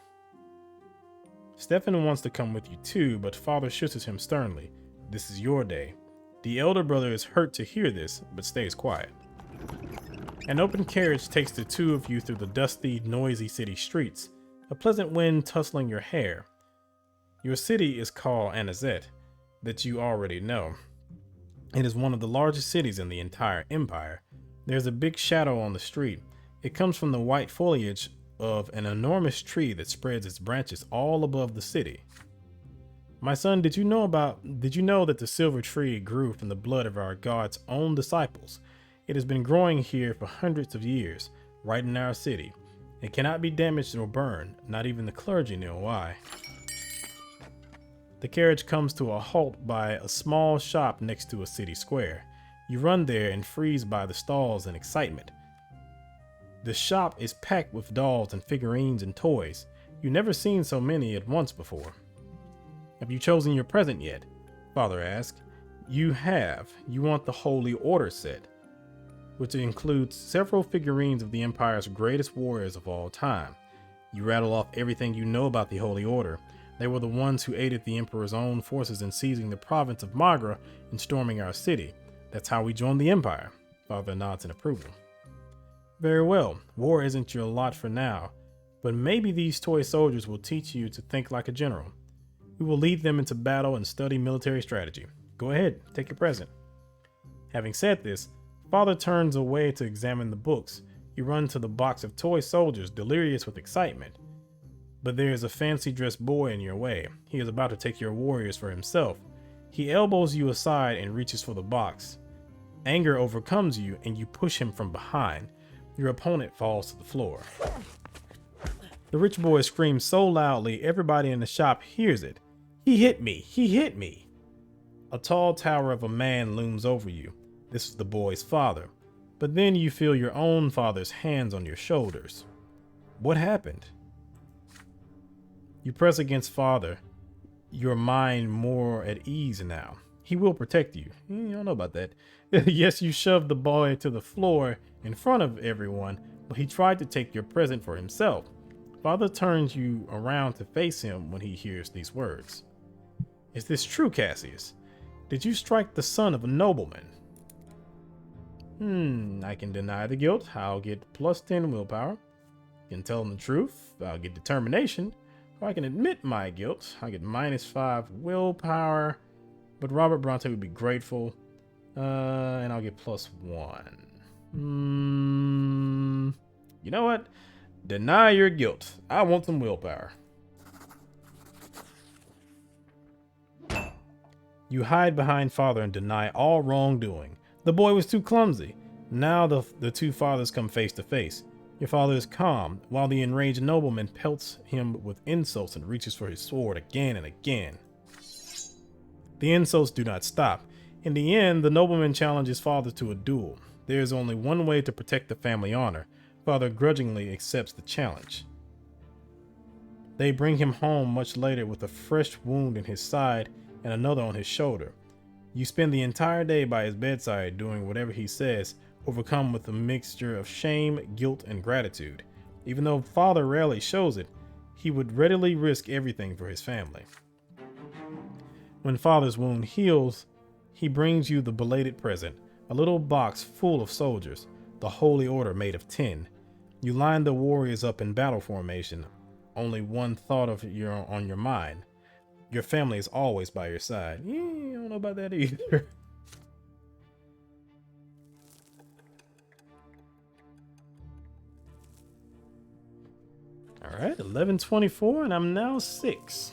Stefan wants to come with you too, but father shushes him sternly. This is your day. The elder brother is hurt to hear this, but stays quiet. An open carriage takes the two of you through the dusty, noisy city streets, a pleasant wind tussling your hair. Your city is called Anazet, that you already know. It is one of the largest cities in the entire empire. There's a big shadow on the street. It comes from the white foliage of an enormous tree that spreads its branches all above the city. My son, did you know that the silver tree grew from the blood of our God's own disciples? It has been growing here for hundreds of years, right in our city. It cannot be damaged or burned, not even the clergy know why. The carriage comes to a halt by a small shop next to a city square. You run there and freeze by the stalls in excitement. The shop is packed with dolls and figurines and toys. You've never seen so many at once before. Have you chosen your present yet? Father asked. You have. You want the Holy Order set, which includes several figurines of the Empire's greatest warriors of all time. You rattle off everything you know about the Holy Order. They were the ones who aided the Emperor's own forces in seizing the province of Magra and storming our city. That's how we joined the Empire. Father nods in approval. Very well, war isn't your lot for now, but maybe these toy soldiers will teach you to think like a general. We will lead them into battle and study military strategy. Go ahead, take your present. Having said this, Father turns away to examine the books. You run to the box of toy soldiers, delirious with excitement. but there is a fancy dressed boy in your way. He is about to take your warriors for himself. He elbows you aside and reaches for the box. Anger overcomes you and you push him from behind. Your opponent falls to the floor. The rich boy screams so loudly everybody in the shop hears it. He hit me! He hit me! A tall tower of a man looms over you. This is the boy's father. But then you feel your own father's hands on your shoulders. What happened? You press against father, your mind more at ease now. He will protect you. You don't know about that. Yes, you shoved the boy to the floor in front of everyone, but he tried to take your present for himself. Father turns you around to face him when he hears these words. Is this true, Cassius? Did you strike the son of a nobleman? I can deny the guilt. I'll get plus 10 willpower. Can tell him the truth. I'll get determination. Or I can admit my guilt. I'll get minus 5 willpower. But Robert Brante would be grateful. And I'll get plus 1. You know what? Deny your guilt. I want some willpower. You hide behind father and deny all wrongdoing. The boy was too clumsy. Now the two fathers come face to face. Your father is calm, while the enraged nobleman pelts him with insults and reaches for his sword again and again. The insults do not stop. In the end, the nobleman challenges father to a duel. There is only one way to protect the family honor. Father grudgingly accepts the challenge. They bring him home much later with a fresh wound in his side and another on his shoulder. You spend the entire day by his bedside doing whatever he says, overcome with a mixture of shame, guilt, and gratitude. Even though father rarely shows it, he would readily risk everything for his family. When father's wound heals, he brings you the belated present, a little box full of soldiers, the holy order made of tin. You line the warriors up in battle formation, only one thought on your mind. Your family is always by your side. I don't know about that either. All right, 1124, and I'm now 6.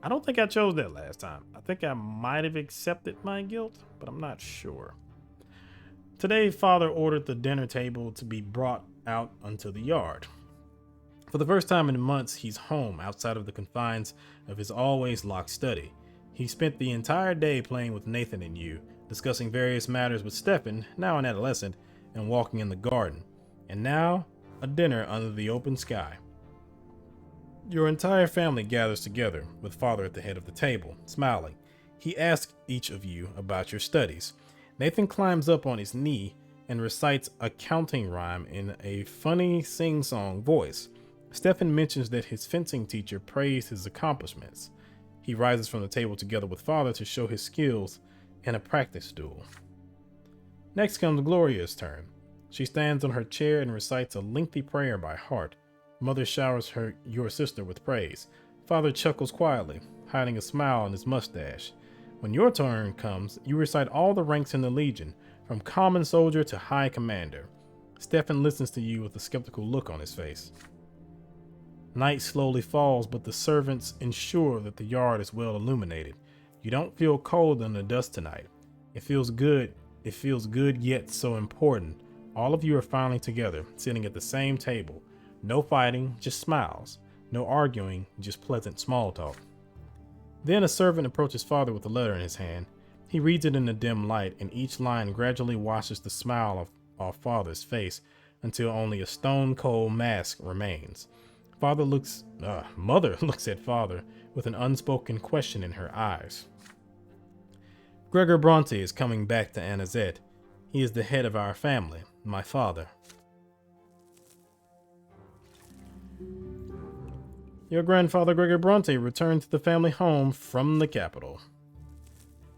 I don't think I chose that last time. I think I might have accepted my guilt, but I'm not sure. Today, father ordered the dinner table to be brought out onto the yard. For the first time in months, he's home outside of the confines of his always locked study. He spent the entire day playing with Nathan and you, discussing various matters with Stefan, now an adolescent, and walking in the garden. And now, a dinner under the open sky. Your entire family gathers together, with father at the head of the table, smiling. He asks each of you about your studies. Nathan climbs up on his knee and recites a counting rhyme in a funny sing-song voice. Stefan mentions that his fencing teacher praised his accomplishments. He rises from the table together with father to show his skills in a practice duel. Next comes Gloria's turn. She stands on her chair and recites a lengthy prayer by heart. Mother showers your sister with praise. Father chuckles quietly, hiding a smile on his mustache. When your turn comes, you recite all the ranks in the Legion, from common soldier to high commander. Stefan listens to you with a skeptical look on his face. Night slowly falls, but the servants ensure that the yard is well illuminated. You don't feel cold in the dust tonight. It feels good. It feels good yet so important. All of you are finally together, sitting at the same table. No fighting, just smiles. No arguing, just pleasant small talk. Then a servant approaches father with a letter in his hand. He reads it in the dim light, and each line gradually washes the smile off father's face until only a stone-cold mask remains. Mother looks at father with an unspoken question in her eyes. Gregor Bronte is coming back to Anazet. He is the head of our family, my father. Your grandfather Gregor Bronte returned to the family home from the capital.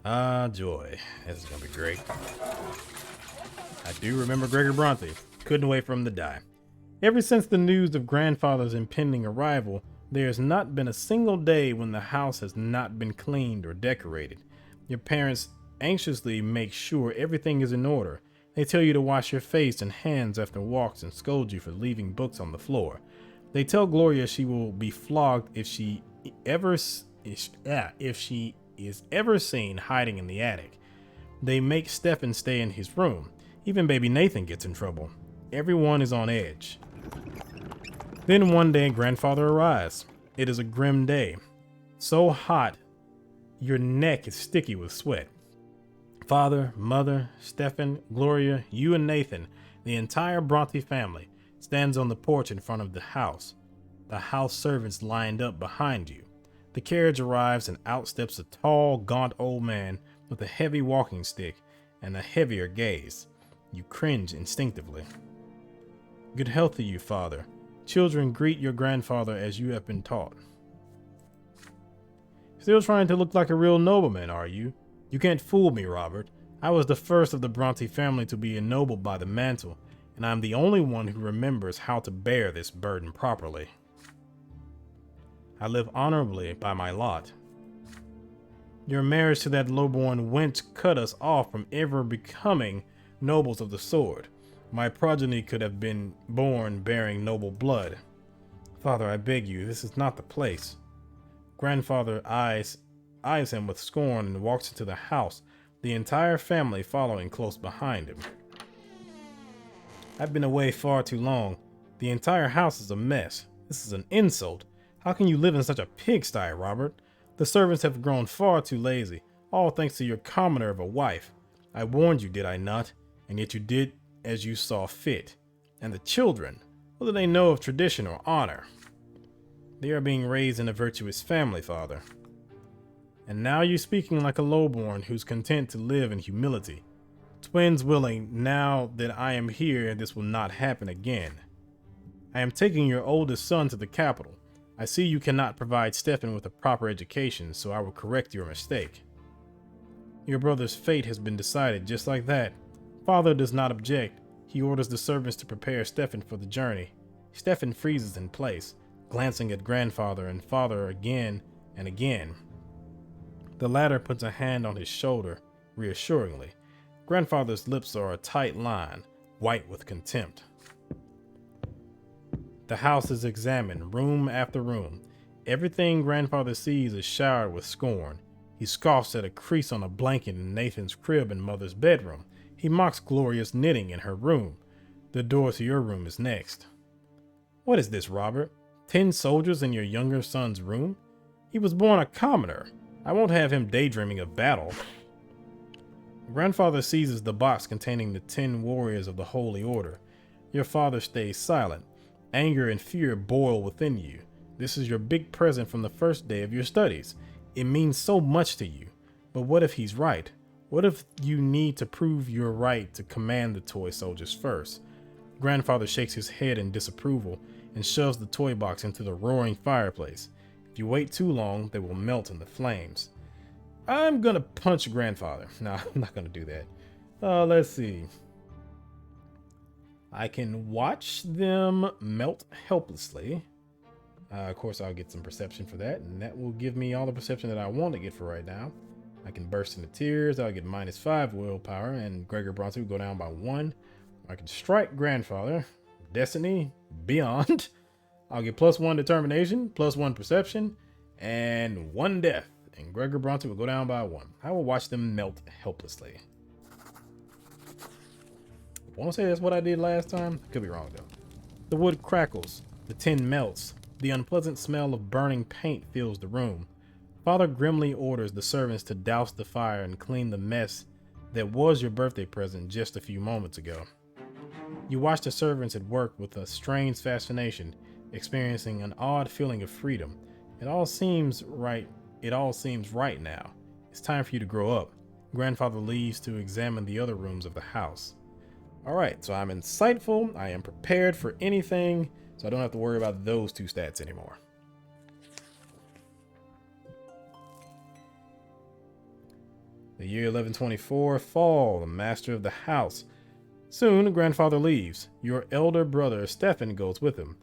Ah, joy. This is gonna be great. I do remember Gregor Bronte. Couldn't wait for him to die. Ever since the news of grandfather's impending arrival, there has not been a single day when the house has not been cleaned or decorated. Your parents anxiously make sure everything is in order. They tell you to wash your face and hands after walks and scold you for leaving books on the floor. They tell Gloria she will be flogged if she if she is ever seen hiding in the attic. They make Stefan stay in his room. Even baby Nathan gets in trouble. Everyone is on edge. Then one day, grandfather arrives. It is a grim day. So hot, your neck is sticky with sweat. Father, mother, Stefan, Gloria, you and Nathan, the entire Bronte family, stands on the porch in front of the house. The house servants lined up behind you. The carriage arrives and out steps a tall, gaunt old man with a heavy walking stick and a heavier gaze. You cringe instinctively. Good health to you, father. Children, greet your grandfather as you have been taught. Still trying to look like a real nobleman, are you? You can't fool me, Robert. I was the first of the Bronte family to be ennobled by the mantle, and I'm the only one who remembers how to bear this burden properly. I live honorably by my lot. Your marriage to that lowborn wench cut us off from ever becoming nobles of the sword. My progeny could have been born bearing noble blood. Father, I beg you, this is not the place. Grandfather eyes him with scorn and walks into the house, the entire family following close behind him. I've been away far too long. The entire house is a mess. This is an insult. How can you live in such a pigsty, Robert? The servants have grown far too lazy, all thanks to your commoner of a wife. I warned you, did I not? And yet you did as you saw fit. And the children, what do they know of tradition or honor? They are being raised in a virtuous family, Father. And now you're speaking like a lowborn who's content to live in humility. Twins willing, now that I am here, this will not happen again. I am taking your oldest son to the capital. I see you cannot provide Stefan with a proper education, so I will correct your mistake. Your brother's fate has been decided just like that. Father does not object. He orders the servants to prepare Stefan for the journey. Stefan freezes in place, glancing at grandfather and father again and again. The latter puts a hand on his shoulder, reassuringly. Grandfather's lips are a tight line, white with contempt. The house is examined, room after room. Everything grandfather sees is showered with scorn. He scoffs at a crease on a blanket in Nathan's crib and mother's bedroom. He mocks Gloria's knitting in her room. The door to your room is next. What is this, Robert? 10 soldiers in your younger son's room? He was born a commoner. I won't have him daydreaming of battle. Grandfather seizes the box containing the 10 warriors of the Holy Order. Your father stays silent. Anger and fear boil within you. This is your big present from the first day of your studies. It means so much to you. But what if he's right? What if you need to prove your right to command the toy soldiers first? Grandfather shakes his head in disapproval and shoves the toy box into the roaring fireplace. If you wait too long, they will melt in the flames. I'm gonna punch grandfather. No, I'm not gonna do that. Let's see. I can watch them melt helplessly. Of course, I'll get some perception for that, and that will give me all the perception that I want to get for right now. I can burst into tears. I'll get -5 willpower, and Gregor Bronte will go down by 1. I can strike grandfather. Destiny, beyond. I'll get +1 determination, +1 perception, and 1 death. And Gregor Bronte will go down by 1. I will watch them melt helplessly. I want to say that's what I did last time. Could be wrong, though. The wood crackles. The tin melts. The unpleasant smell of burning paint fills the room. Father grimly orders the servants to douse the fire and clean the mess that was your birthday present just a few moments ago. You watch the servants at work with a strange fascination, experiencing an odd feeling of freedom. It all seems right now. It's time for you to grow up. Grandfather leaves to examine the other rooms of the house. Alright, so I'm insightful, I am prepared for anything, so I don't have to worry about those 2 stats anymore. The year 1124, fall, the master of the house. Soon, grandfather leaves. Your elder brother, Stefan, goes with him.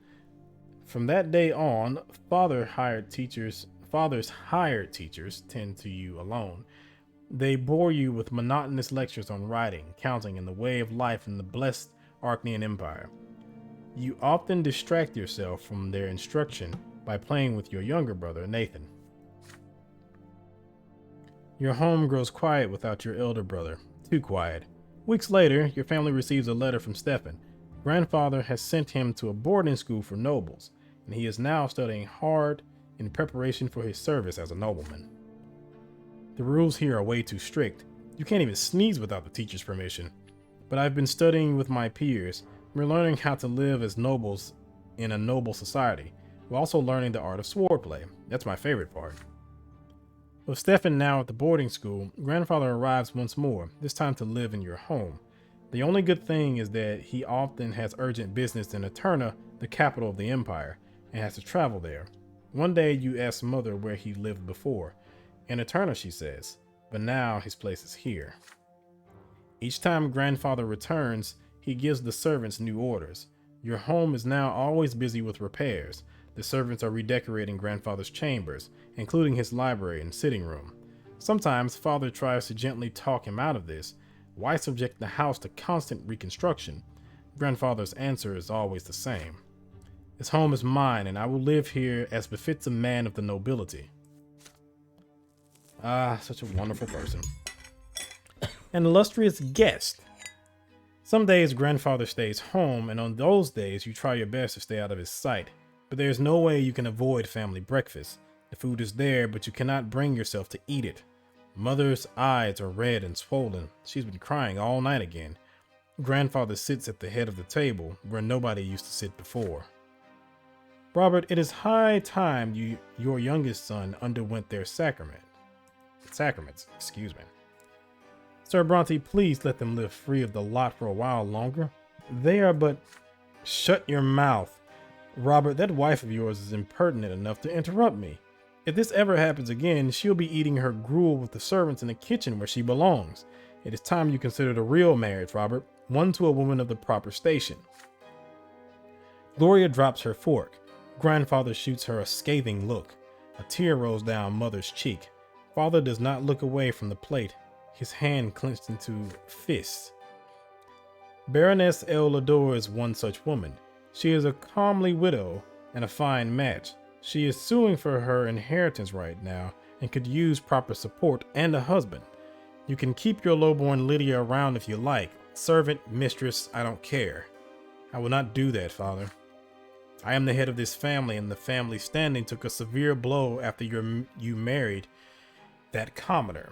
From that day on, father's hired teachers tend to you alone. They bore you with monotonous lectures on writing, counting, and the way of life in the blessed Archnean Empire. You often distract yourself from their instruction by playing with your younger brother, Nathan. Your home grows quiet without your elder brother. Too quiet. Weeks later, your family receives a letter from Stefan. Grandfather has sent him to a boarding school for nobles, and he is now studying hard in preparation for his service as a nobleman. The rules here are way too strict. You can't even sneeze without the teacher's permission. But I've been studying with my peers. We're learning how to live as nobles in a noble society. We're also learning the art of swordplay. That's my favorite part. With Stefan now at the boarding school, Grandfather arrives once more, this time to live in your home. The only good thing is that he often has urgent business in Eterna, the capital of the Empire, and has to travel there. One day you ask Mother where he lived before. In Eterna, she says, but now his place is here. Each time Grandfather returns, he gives the servants new orders. Your home is now always busy with repairs. The servants are redecorating Grandfather's chambers, including his library and sitting room. Sometimes Father tries to gently talk him out of this. Why subject the house to constant reconstruction? Grandfather's answer is always the same. This home is mine, and I will live here as befits a man of the nobility. Ah, such a wonderful person. An illustrious guest. Some days Grandfather stays home, and on those days you try your best to stay out of his sight. But there's no way you can avoid family breakfast. The food is there, but you cannot bring yourself to eat it. Mother's eyes are red and swollen. She's been crying all night again. Grandfather sits at the head of the table, where nobody used to sit before. Robert, it is high time your youngest son underwent their sacraments. Sir Brante, please let them live free of the lot for a while longer. They are but... Shut your mouth. Robert, that wife of yours is impertinent enough to interrupt me. If this ever happens again, she'll be eating her gruel with the servants in the kitchen where she belongs. It is time you considered a real marriage, Robert, one to a woman of the proper station. Gloria drops her fork. Grandfather shoots her a scathing look. A tear rolls down Mother's cheek. Father does not look away from the plate, his hand clenched into fists. Baroness El Lador is one such woman. She is a comely widow and a fine match. She is suing for her inheritance right now and could use proper support and a husband. You can keep your lowborn Lydia around if you like. Servant, mistress, I don't care. I will not do that, Father. I am the head of this family, and the family standing took a severe blow after you married that commoner.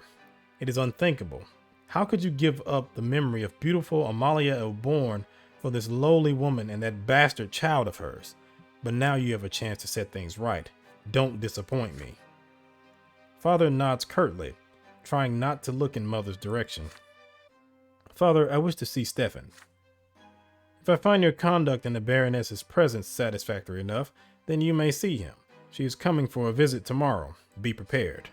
It is unthinkable. How could you give up the memory of beautiful Amalia Elborn for this lowly woman and that bastard child of hers? But now you have a chance to set things right. Don't disappoint me. Father nods curtly, trying not to look in Mother's direction. Father, I wish to see Stefan. If I find your conduct in the Baroness's presence satisfactory enough, then you may see him. She is coming for a visit tomorrow. Be prepared.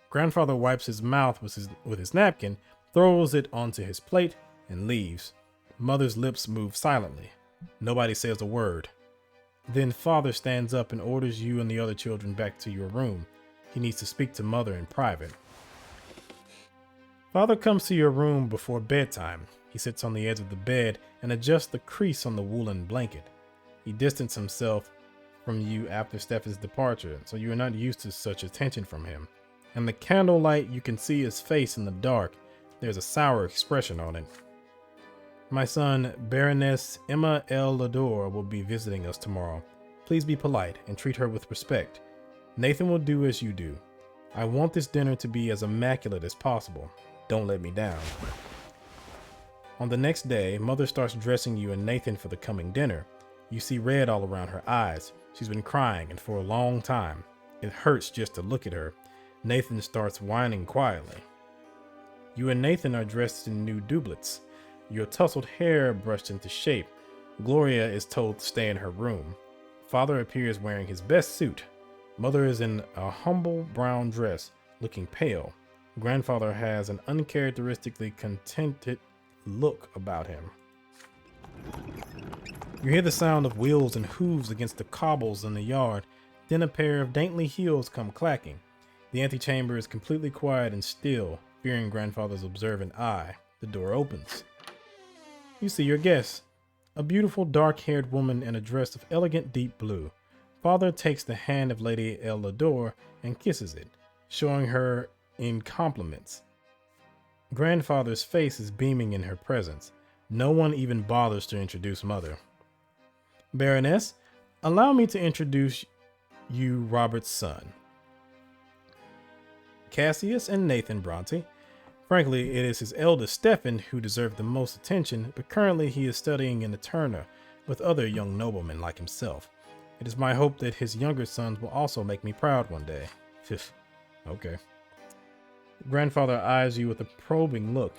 Grandfather wipes his mouth with his napkin, throws it onto his plate, and leaves. Mother's lips move silently. Nobody says a word. Then Father stands up and orders you and the other children back to your room. He needs to speak to Mother in private. Father comes to your room before bedtime. He sits on the edge of the bed and adjusts the crease on the woolen blanket. He distances himself from you after Stefan's departure, so you are not used to such attention from him. In the candlelight, you can see his face in the dark. There's a sour expression on it. My son, Baroness Emma L. Lador, will be visiting us tomorrow. Please be polite and treat her with respect. Nathan will do as you do. I want this dinner to be as immaculate as possible. Don't let me down. On the next day, Mother starts dressing you and Nathan for the coming dinner. You see red all around her eyes. She's been crying, and for a long time. It hurts just to look at her. Nathan starts whining quietly. You and Nathan are dressed in new doublets. Your tousled hair brushed into shape. Gloria is told to stay in her room. Father appears wearing his best suit. Mother is in a humble brown dress, looking pale. Grandfather has an uncharacteristically contented look about him. You hear the sound of wheels and hooves against the cobbles in the yard. Then a pair of dainty heels come clacking. The antechamber is completely quiet and still. Fearing Grandfather's observant eye, the door opens. You see your guest, A beautiful dark-haired woman in a dress of elegant deep blue. Father takes the hand of Lady Elador and kisses it, showing her in compliments. Grandfather's face is beaming in her presence. No one even bothers to introduce Mother. Baroness, allow me to introduce you Robert's son, Cassius and Nathan Bronte. Frankly, it is his eldest Stephen who deserves the most attention, but currently he is studying in the Turner with other young noblemen like himself. It is my hope that his younger sons will also make me proud one day. Okay. Grandfather eyes you with a probing look.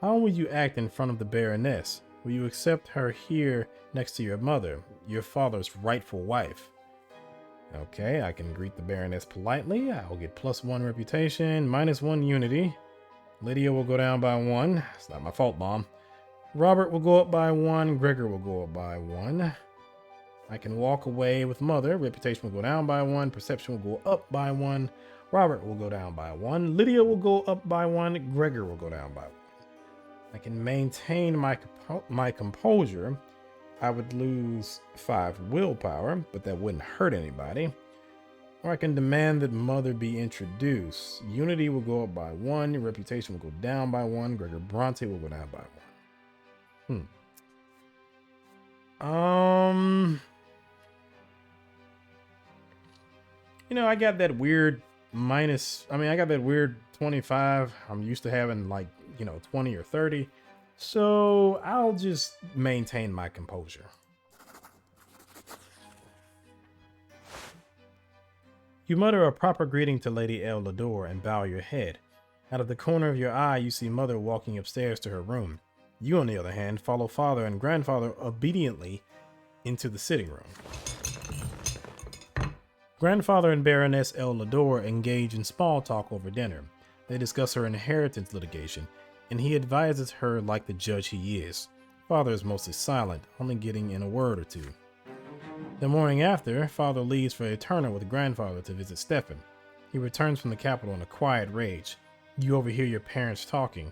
How will you act in front of the Baroness? Will you accept her here next to your mother, your father's rightful wife? Okay, I can greet the Baroness politely. I'll get +1 reputation, -1 unity. Lydia will go down by 1. It's not my fault, Mom. Robert will go up by 1. Gregor will go up by 1. I can walk away with Mother. Reputation will go down by 1. Perception will go up by 1. Robert will go down by 1. Lydia will go up by 1. Gregor will go down by 1. I can maintain my composure. I would lose 5 willpower, but that wouldn't hurt anybody. Or I can demand that Mother be introduced. Unity will go up by 1. Reputation will go down by 1. Gregor Bronte will go down by 1. I got that weird I got that weird 25. I'm used to having 20 or 30. So I'll just maintain my composure. You mutter a proper greeting to Lady Elador and bow your head. Out of the corner of your eye, you see Mother walking upstairs to her room. You, on the other hand, follow Father and Grandfather obediently into the sitting room. Grandfather and Baroness Elador engage in small talk over dinner. They discuss her inheritance litigation, and he advises her like the judge he is. Father is mostly silent, only getting in a word or two. The morning after, Father leaves for Eterna with Grandfather to visit Stefan. He returns from the capital in a quiet rage. You overhear your parents talking.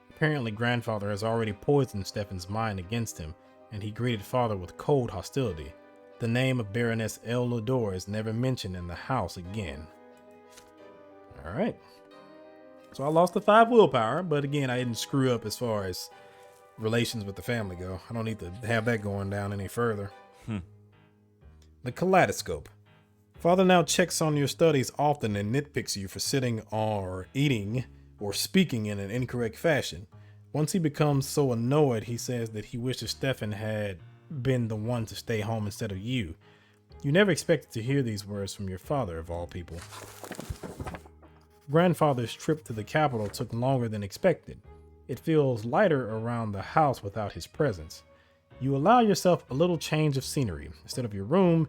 Apparently, Grandfather has already poisoned Stefan's mind against him, and he greeted Father with cold hostility. The name of Baroness Elador is never mentioned in the house again. Alright. So I lost the 5 willpower, but again, I didn't screw up as far as relations with the family go. I don't need to have that going down any further. The kaleidoscope. Father now checks on your studies often and nitpicks you for sitting or eating or speaking in an incorrect fashion. Once he becomes so annoyed, he says that he wishes Stefan had been the one to stay home instead of you. You never expected to hear these words from your father, of all people. Grandfather's trip to the capital took longer than expected. It feels lighter around the house without his presence. You allow yourself a little change of scenery. Instead of your room,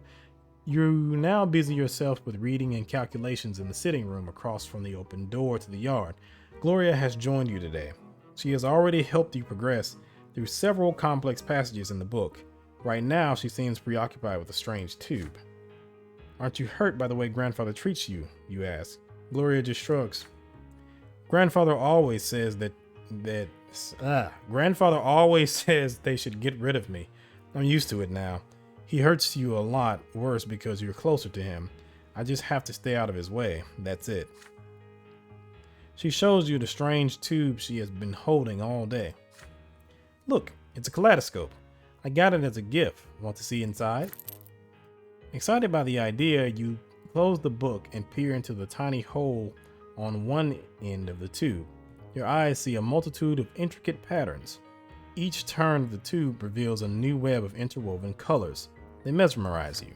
you now busy yourself with reading and calculations in the sitting room across from the open door to the yard. Gloria has joined you today. She has already helped you progress through several complex passages in the book. Right now, she seems preoccupied with a strange tube. Aren't you hurt by the way Grandfather treats you? You ask. Gloria just shrugs. Grandfather always says Grandfather always says they should get rid of me. I'm used to it now. He hurts you a lot worse because you're closer to him. I just have to stay out of his way. That's it. She shows you the strange tube she has been holding all day. Look, it's a kaleidoscope. I got it as a gift. Want to see inside? Excited by the idea, you close the book and peer into the tiny hole on one end of the tube. Your eyes see a multitude of intricate patterns. Each turn of the tube reveals a new web of interwoven colors. They mesmerize you.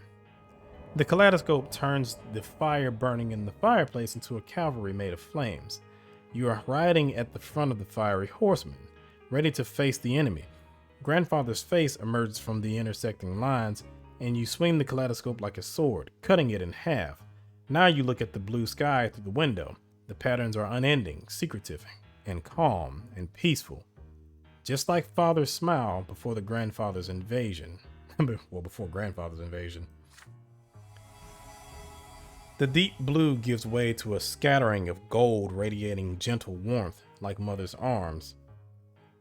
The kaleidoscope turns the fire burning in the fireplace into a cavalry made of flames. You are riding at the front of the fiery horseman, ready to face the enemy. Grandfather's face emerges from the intersecting lines, and you swing the kaleidoscope like a sword, cutting it in half. Now you look at the blue sky through the window. The patterns are unending, secretive, and calm and peaceful. Just like Father's smile before the grandfather's invasion. Before grandfather's invasion. The deep blue gives way to a scattering of gold radiating gentle warmth like Mother's arms.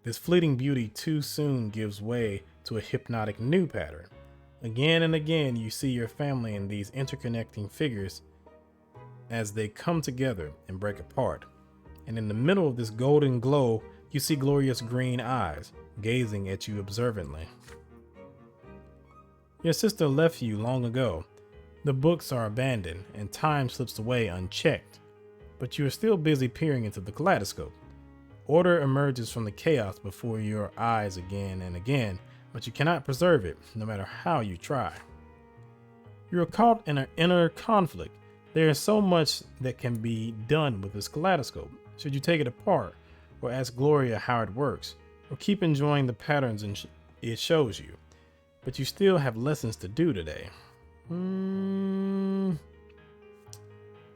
This fleeting beauty too soon gives way to a hypnotic new pattern. Again and again, you see your family in these interconnecting figures as they come together and break apart. And in the middle of this golden glow, you see Gloria's green eyes gazing at you observantly. Your sister left you long ago. The books are abandoned and time slips away unchecked, but you are still busy peering into the kaleidoscope. Order emerges from the chaos before your eyes again and again, but you cannot preserve it, no matter how you try. You are caught in an inner conflict. There is so much that can be done with this kaleidoscope. Should you take it apart, or ask Gloria how it works, or keep enjoying the patterns it shows you? But you still have lessons to do today.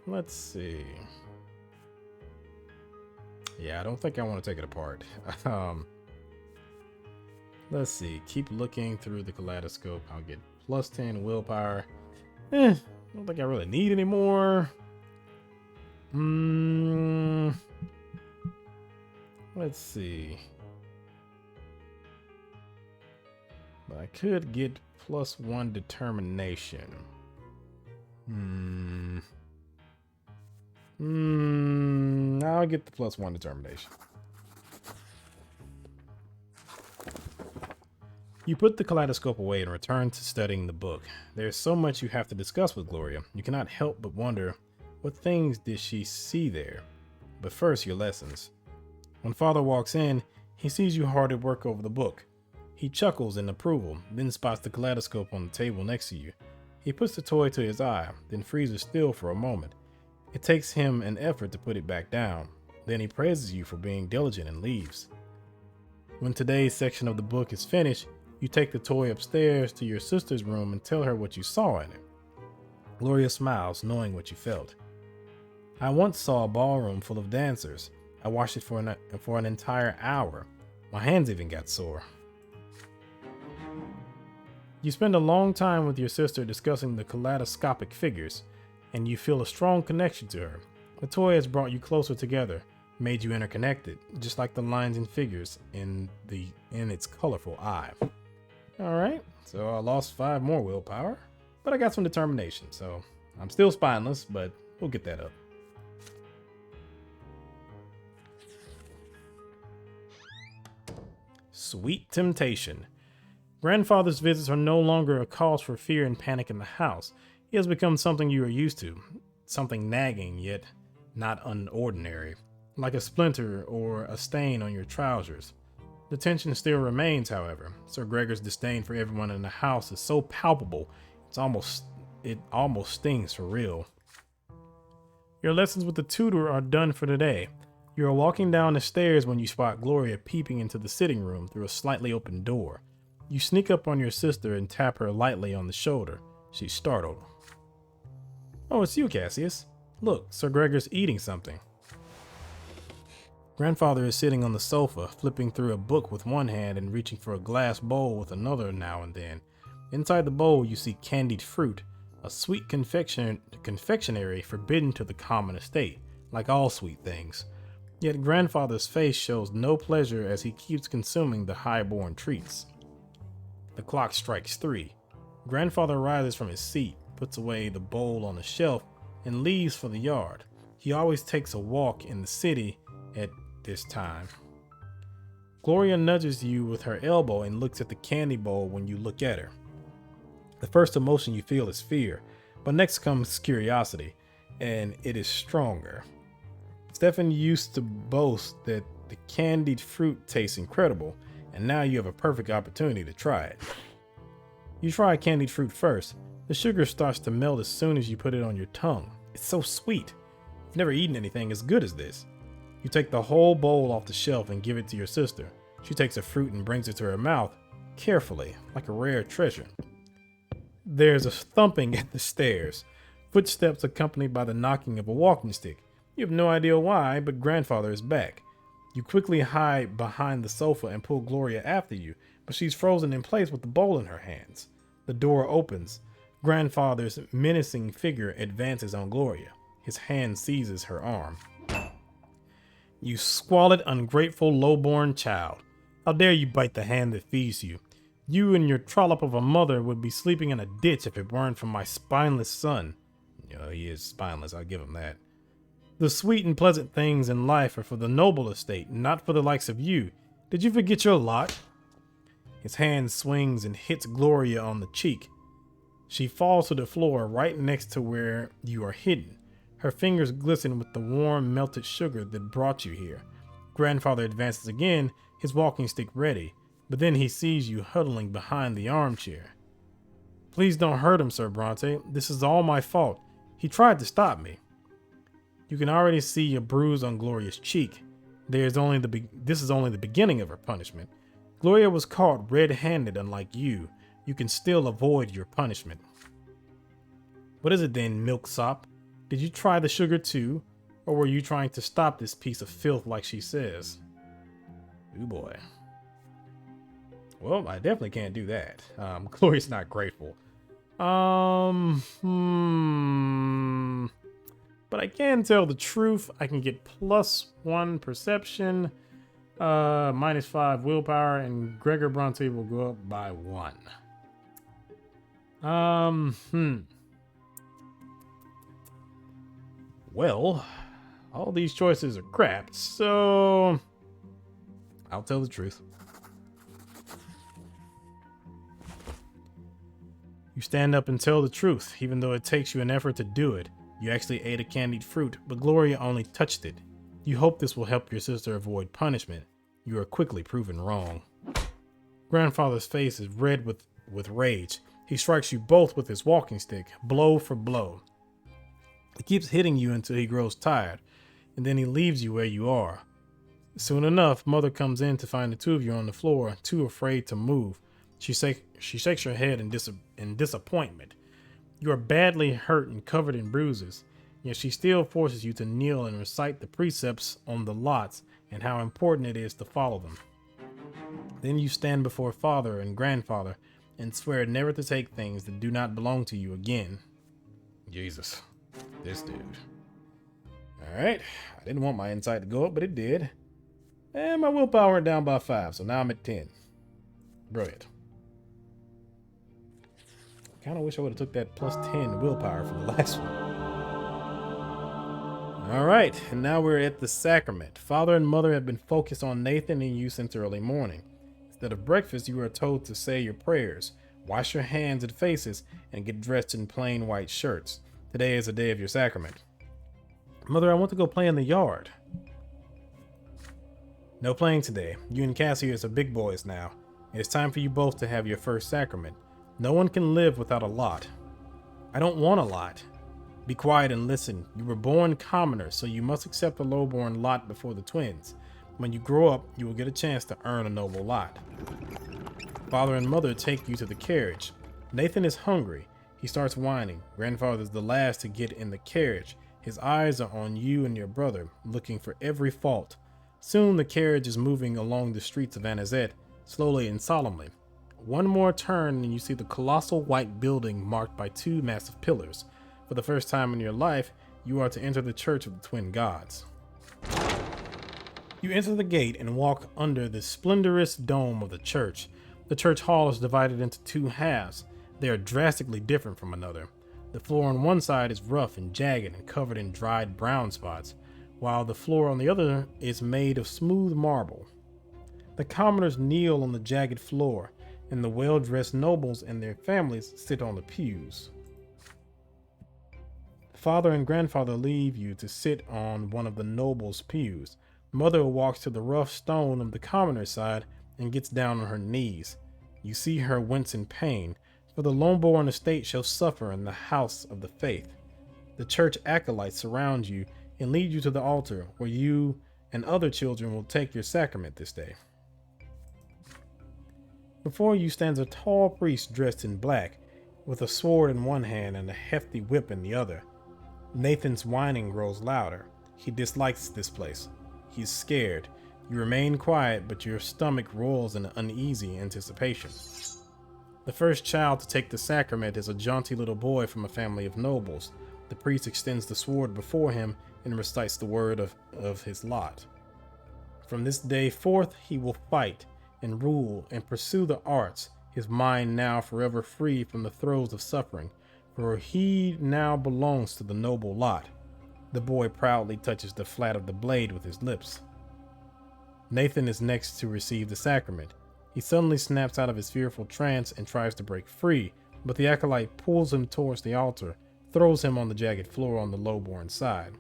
Let's see. Yeah, I don't think I want to take it apart. Let's see. Keep looking through the kaleidoscope. I'll get plus 10 willpower. I don't think I really need any more. Let's see. But I could get plus 1 determination. I'll get the plus 1 determination. You put the kaleidoscope away and return to studying the book. There's so much you have to discuss with Gloria. You cannot help but wonder, what things did she see there? But first, your lessons. When Father walks in, he sees you hard at work over the book. He chuckles in approval, then spots the kaleidoscope on the table next to you. He puts the toy to his eye, then freezes still for a moment. It takes him an effort to put it back down. Then he praises you for being diligent and leaves. When today's section of the book is finished, you take the toy upstairs to your sister's room and tell her what you saw in it. Gloria smiles, knowing what you felt. I once saw a ballroom full of dancers. I watched it for an entire hour. My hands even got sore. You spend a long time with your sister discussing the kaleidoscopic figures, and you feel a strong connection to her. The toy has brought you closer together, made you interconnected, just like the lines and figures in its colorful eye. Alright, so I lost 5 more willpower, but I got some determination, so I'm still spineless, but we'll get that up. Sweet temptation. Grandfather's visits are no longer a cause for fear and panic in the house. He has become something you are used to, something nagging yet not unordinary, like a splinter or a stain on your trousers. The tension still remains, however. Sir Gregor's disdain for everyone in the house is so palpable, it almost stings for real. Your lessons with the tutor are done for today. You are walking down the stairs when you spot Gloria peeping into the sitting room through a slightly open door. You sneak up on your sister and tap her lightly on the shoulder. She's startled. Oh, it's you, Cassius. Look, Sir Gregor's eating something. Grandfather is sitting on the sofa, flipping through a book with one hand and reaching for a glass bowl with another now and then. Inside the bowl, you see candied fruit, a sweet confectionery forbidden to the common estate, like all sweet things. Yet Grandfather's face shows no pleasure as he keeps consuming the high-born treats. The clock strikes 3. Grandfather rises from his seat, puts away the bowl on the shelf, and leaves for the yard. He always takes a walk in the city at this time. Gloria nudges you with her elbow and looks at the candy bowl when you look at her. The first emotion you feel is fear, but next comes curiosity, and it is stronger. Stefan used to boast that the candied fruit tastes incredible, and now you have a perfect opportunity to try it. You try candied fruit first. The sugar starts to melt as soon as you put it on your tongue. It's so sweet. I've never eaten anything as good as this. You take the whole bowl off the shelf and give it to your sister. She takes a fruit and brings it to her mouth, carefully, like a rare treasure. There's a thumping at the stairs, footsteps accompanied by the knocking of a walking stick. You have no idea why, but Grandfather is back. You quickly hide behind the sofa and pull Gloria after you, but she's frozen in place with the bowl in her hands. The door opens. Grandfather's menacing figure advances on Gloria. His hand seizes her arm. You squalid, ungrateful, low-born child. How dare you bite the hand that feeds you? You and your trollop of a mother would be sleeping in a ditch if it weren't for my spineless son. You know, he is spineless, I'll give him that. The sweet and pleasant things in life are for the noble estate, not for the likes of you. Did you forget your lot? His hand swings and hits Gloria on the cheek. She falls to the floor right next to where you are hidden. Her fingers glisten with the warm, melted sugar that brought you here. Grandfather advances again, his walking stick ready, but then he sees you huddling behind the armchair. Please don't hurt him, Sir Brante. This is all my fault. He tried to stop me. You can already see a bruise on Gloria's cheek. This is only the beginning of her punishment. Gloria was caught red-handed, unlike you. You can still avoid your punishment. What is it then, milksop? Did you try the sugar too? Or were you trying to stop this piece of filth like she says? Ooh boy. Well, I definitely can't do that. Gloria's not grateful. But I can tell the truth. I can get +1 perception, -5 willpower, and Gregor Bronte will go up by 1. Well, all these choices are crap, so I'll tell the truth. You stand up and tell the truth, even though it takes you an effort to do it. You actually ate a candied fruit, but Gloria only touched it. You hope this will help your sister avoid punishment. You are quickly proven wrong. Grandfather's face is red with rage. He strikes you both with his walking stick, blow for blow. He keeps hitting you until he grows tired, and then he leaves you where you are. Soon enough, Mother comes in to find the two of you on the floor, too afraid to move. She shakes her head in disappointment. You are badly hurt and covered in bruises, yet she still forces you to kneel and recite the precepts on the lots and how important it is to follow them. Then you stand before Father and Grandfather and swear never to take things that do not belong to you again. Jesus, this dude. Alright, I didn't want my insight to go up, but it did. And my willpower went down by 5, so now I'm at 10. Brilliant. Kind of wish I would have took that +10 willpower from the last one. All right, and now we're at the sacrament. Father and Mother have been focused on Nathan and you since early morning. Instead of breakfast, you are told to say your prayers, wash your hands and faces, and get dressed in plain white shirts. Today is the day of your sacrament. Mother, I want to go play in the yard. No playing today. You and Cassius are big boys now. It is time for you both to have your first sacrament. No one can live without a lot. I don't want a lot. Be quiet and listen. You were born commoners, so you must accept a lowborn lot before the twins. When you grow up, you will get a chance to earn a noble lot. Father and Mother take you to the carriage. Nathan is hungry. He starts whining. Grandfather is the last to get in the carriage. His eyes are on you and your brother, looking for every fault. Soon the carriage is moving along the streets of Anazet, slowly and solemnly. One more turn and you see the colossal white building marked by 2 massive pillars. For the first time in your life, you are to enter the Church of the Twin Gods. You enter the gate and walk under the splendorous dome of the church. The church hall is divided into 2 halves. They are drastically different from another. The floor on one side is rough and jagged and covered in dried brown spots, while the floor on the other is made of smooth marble. The commoners kneel on the jagged floor, and the well-dressed nobles and their families sit on the pews. Father and Grandfather leave you to sit on one of the nobles' pews. Mother walks to the rough stone of the commoner's side and gets down on her knees. You see her wince in pain, for the lone-born estate shall suffer in the house of the faith. The church acolytes surround you and lead you to the altar, where you and other children will take your sacrament this day. Before you stands a tall priest dressed in black, with a sword in one hand and a hefty whip in the other. Nathan's whining grows louder. He dislikes this place. He's scared. You remain quiet, but your stomach rolls in uneasy anticipation. The first child to take the sacrament is a jaunty little boy from a family of nobles. The priest extends the sword before him and recites the word of his lot. From this day forth he will fight and rule and pursue the arts. his mind now forever free from the throes of suffering, for he now belongs to the noble lot. The boy proudly touches the flat of the blade with his lips. Nathan is next to receive the sacrament. He suddenly snaps out of his fearful trance and tries to break free, but the acolyte pulls him towards the altar, throws him on the jagged floor on the lowborn side.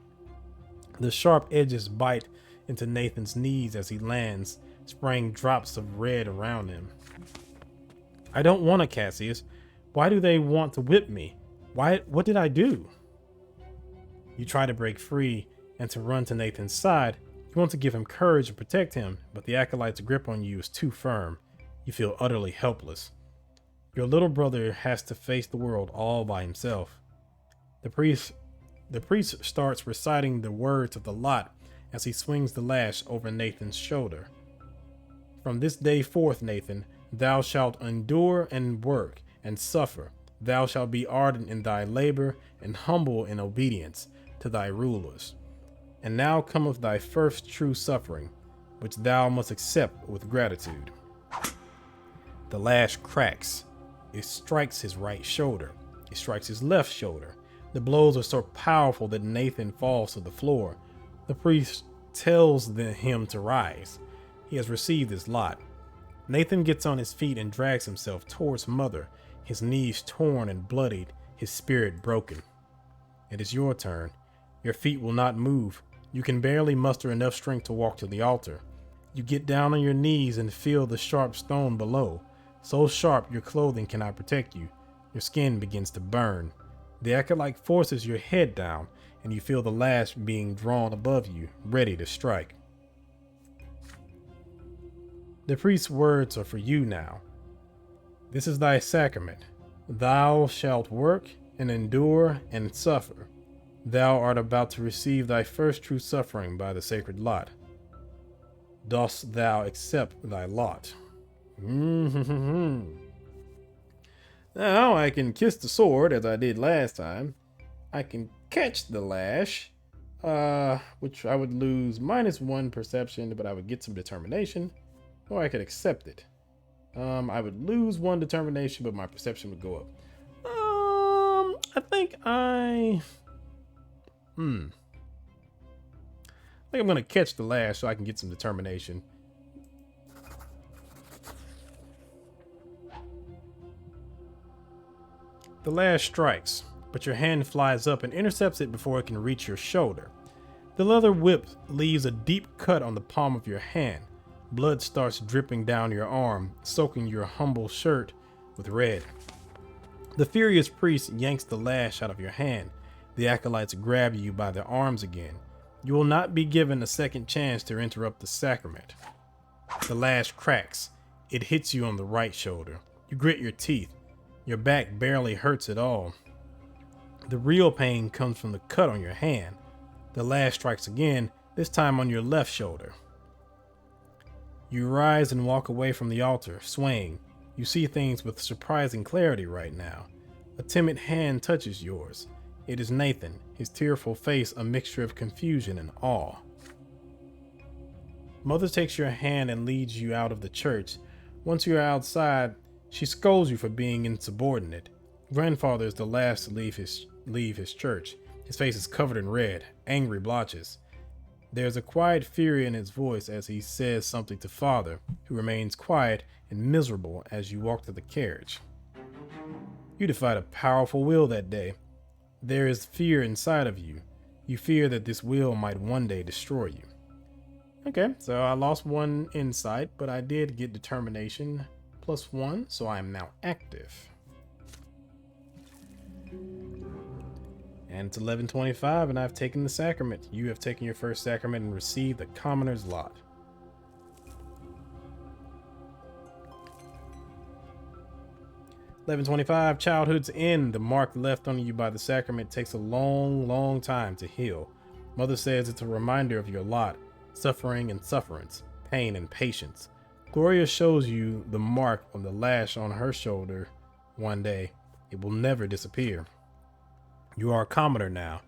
The sharp edges bite into Nathan's knees as he lands, spraying drops of red around him. I don't want to, Cassius. Why do they want to whip me? What did I do? You try to break free and to run to Nathan's side. You want to give him courage and protect him, but the acolyte's grip on you is too firm. You feel utterly helpless. Your little brother has to face the world all by himself. The priest starts reciting the words of the lot as he swings the lash over Nathan's shoulder. From this day forth, Nathan, thou shalt endure and work and suffer. Thou shalt be ardent in thy labor and humble in obedience to thy rulers. And now cometh thy first true suffering, which thou must accept with gratitude. The lash cracks. It strikes his right shoulder. It strikes his left shoulder. The blows are so powerful that Nathan falls to the floor. The priest tells him to rise. He has received his lot. Nathan gets on his feet and drags himself towards Mother, his knees torn and bloodied, his spirit broken. It is your turn. Your feet will not move. You can barely muster enough strength to walk to the altar. You get down on your knees and feel the sharp stone below. So sharp your clothing cannot protect you. Your skin begins to burn. The acolyte forces your head down, and you feel the lash being drawn above you, ready to strike. The priest's words are for you now. This is thy sacrament. Thou shalt work and endure and suffer. Thou art about to receive thy first true suffering by the sacred lot. Dost thou accept thy lot? Now I can kiss the sword as I did last time. I can catch the lash, which I would lose -1 perception, but I would get some determination, or I could accept it. I would lose 1 determination, but my perception would go up. I think I'm gonna catch the lash so I can get some determination. The lash strikes, but your hand flies up and intercepts it before it can reach your shoulder. The leather whip leaves a deep cut on the palm of your hand. Blood starts dripping down your arm, soaking your humble shirt with red. The furious priest yanks the lash out of your hand. The acolytes grab you by the arms again. You will not be given a second chance to interrupt the sacrament. The lash cracks. It hits you on the right shoulder. You grit your teeth. Your back barely hurts at all. The real pain comes from the cut on your hand. The lash strikes again, this time on your left shoulder. You rise and walk away from the altar, swaying. You see things with surprising clarity right now. A timid hand touches yours. It is Nathan, his tearful face a mixture of confusion and awe. Mother takes your hand and leads you out of the church. Once you are outside, she scolds you for being insubordinate. Grandfather is the last to leave his church. His face is covered in red, angry blotches. There's a quiet fury in his voice as he says something to Father, who remains quiet and miserable as you walk to the carriage. You defied a powerful will that day. There is fear inside of you. You fear that this will might one day destroy you. Okay, so I lost 1 insight, but I did get determination +1, so I am now active. And it's 11:25, and I've taken the sacrament. You have taken your first sacrament and received the commoner's lot. (11:25) Childhood's end. The mark left on you by the sacrament takes a long time to heal. Mother says it's a reminder of your lot, suffering and sufferance, pain and patience. Gloria shows you the mark on the lash on her shoulder one day. It will never disappear. You are a commoner now.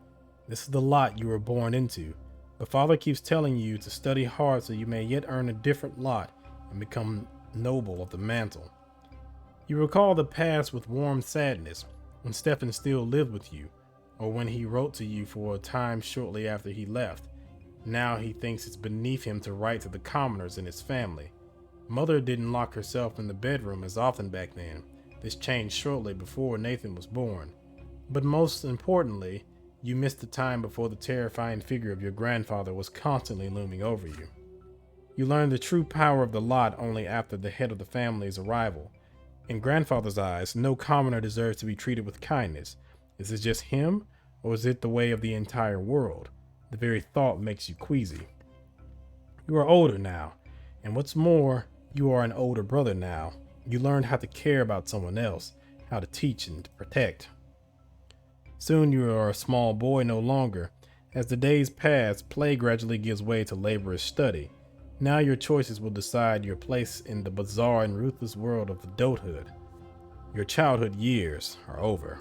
This is the lot you were born into. But Father keeps telling you to study hard so you may yet earn a different lot and become noble of the mantle. You recall the past with warm sadness, when Stefan still lived with you, or when he wrote to you for a time shortly after he left. Now he thinks it's beneath him to write to the commoners in his family. Mother didn't lock herself in the bedroom as often back then. This changed shortly before Nathan was born. But most importantly, you missed the time before the terrifying figure of your grandfather was constantly looming over you. You learned the true power of the lot only after the head of the family's arrival. In grandfather's eyes, no commoner deserves to be treated with kindness. Is it just him, or is it the way of the entire world? The very thought makes you queasy. You are older now, and what's more, you are an older brother now. You learned how to care about someone else, how to teach and to protect. Soon you are a small boy no longer. As the days pass, play gradually gives way to laborious study. Now your choices will decide your place in the bizarre and ruthless world of adulthood. Your childhood years are over.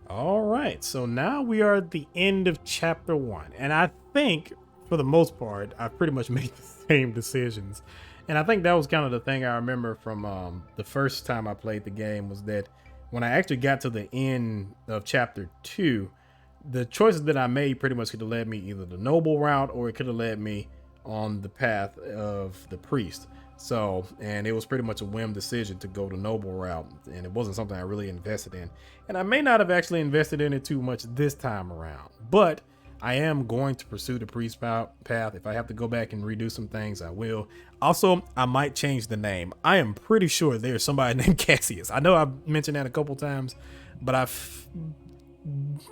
All right, so now we are at the end of chapter 1, and I think for the most part I've pretty much made the same decisions. And I think that was kind of the thing I remember from the first time I played the game, was that when I actually got to the end of chapter 2, the choices that I made pretty much could have led me either the noble route, or it could have led me on the path of the priest. So, and it was pretty much a whim decision to go the noble route, and it wasn't something I really invested in. And I may not have actually invested in it too much this time around, but I am going to pursue the priest path. If I have to go back and redo some things, I will. Also, I might change the name. I am pretty sure there's somebody named Cassius. I know I've mentioned that a couple times, but I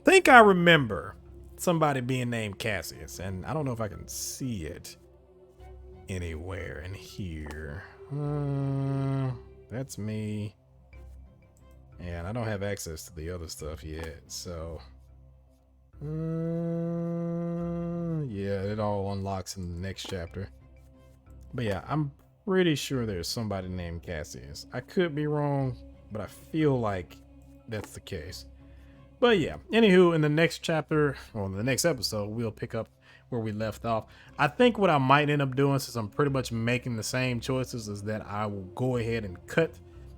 think I remember somebody being named Cassius, and I don't know if I can see it anywhere in here. That's me, and I don't have access to the other stuff yet, so yeah, it all unlocks in the next chapter. But yeah, I'm pretty sure there's somebody named Cassius. I could be wrong, but I feel like that's the case. But yeah, anywho, in the next chapter, or in the next episode, we'll pick up where we left off. I think what I might end up doing, since I'm pretty much making the same choices, is that I will go ahead and cut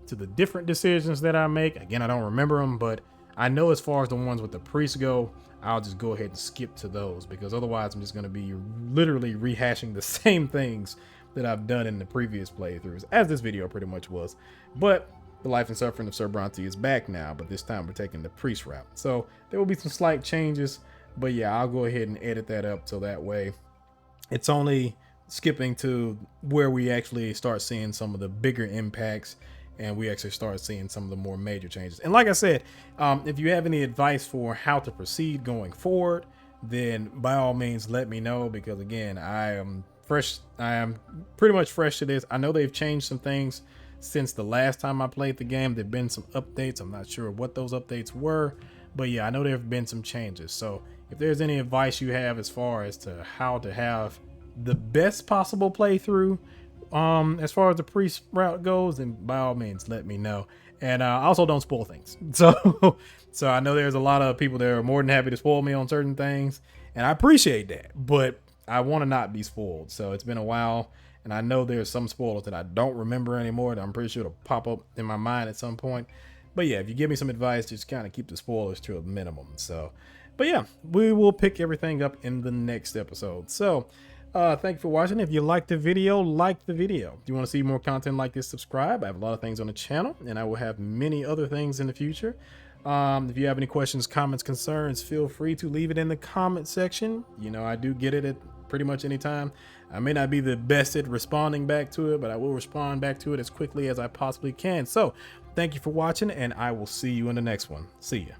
to the different decisions that I make. Again, I don't remember them, but I know as far as the ones with the priest go, I'll just go ahead and skip to those, because otherwise I'm just going to be literally rehashing the same things that I've done in the previous playthroughs, as this video pretty much was. But the life and suffering of Sir Brante is back now, but this time we're taking the priest route. So there will be some slight changes, but yeah, I'll go ahead and edit that up so that way it's only skipping to where we actually start seeing some of the bigger impacts, and we actually start seeing some of the more major changes. And like I said, if you have any advice for how to proceed going forward, then by all means let me know, because again, I am pretty much fresh to this. I know they've changed some things since the last time I played the game. There've been some updates. I'm not sure what those updates were, but yeah, I know there have been some changes. So if there's any advice you have as far as to how to have the best possible playthrough as far as the priest route goes, then by all means let me know. And also don't spoil things. So I know there's a lot of people that are more than happy to spoil me on certain things, and I appreciate that, but I want to not be spoiled. So it's been a while, and I know there's some spoilers that I don't remember anymore that I'm pretty sure it'll pop up in my mind at some point. But yeah, if you give me some advice, just kind of keep the spoilers to a minimum. So, but yeah, we will pick everything up in the next episode. So thank you for watching. If you liked the video, like the video. If you want to see more content like this, subscribe. I have a lot of things on the channel, and I will have many other things in the future. If you have any questions, comments, concerns, feel free to leave it in the comment section. You know, I do get it at pretty much any time. I may not be the best at responding back to it, but I will respond back to it as quickly as I possibly can. So thank you for watching, and I will see you in the next one. See ya.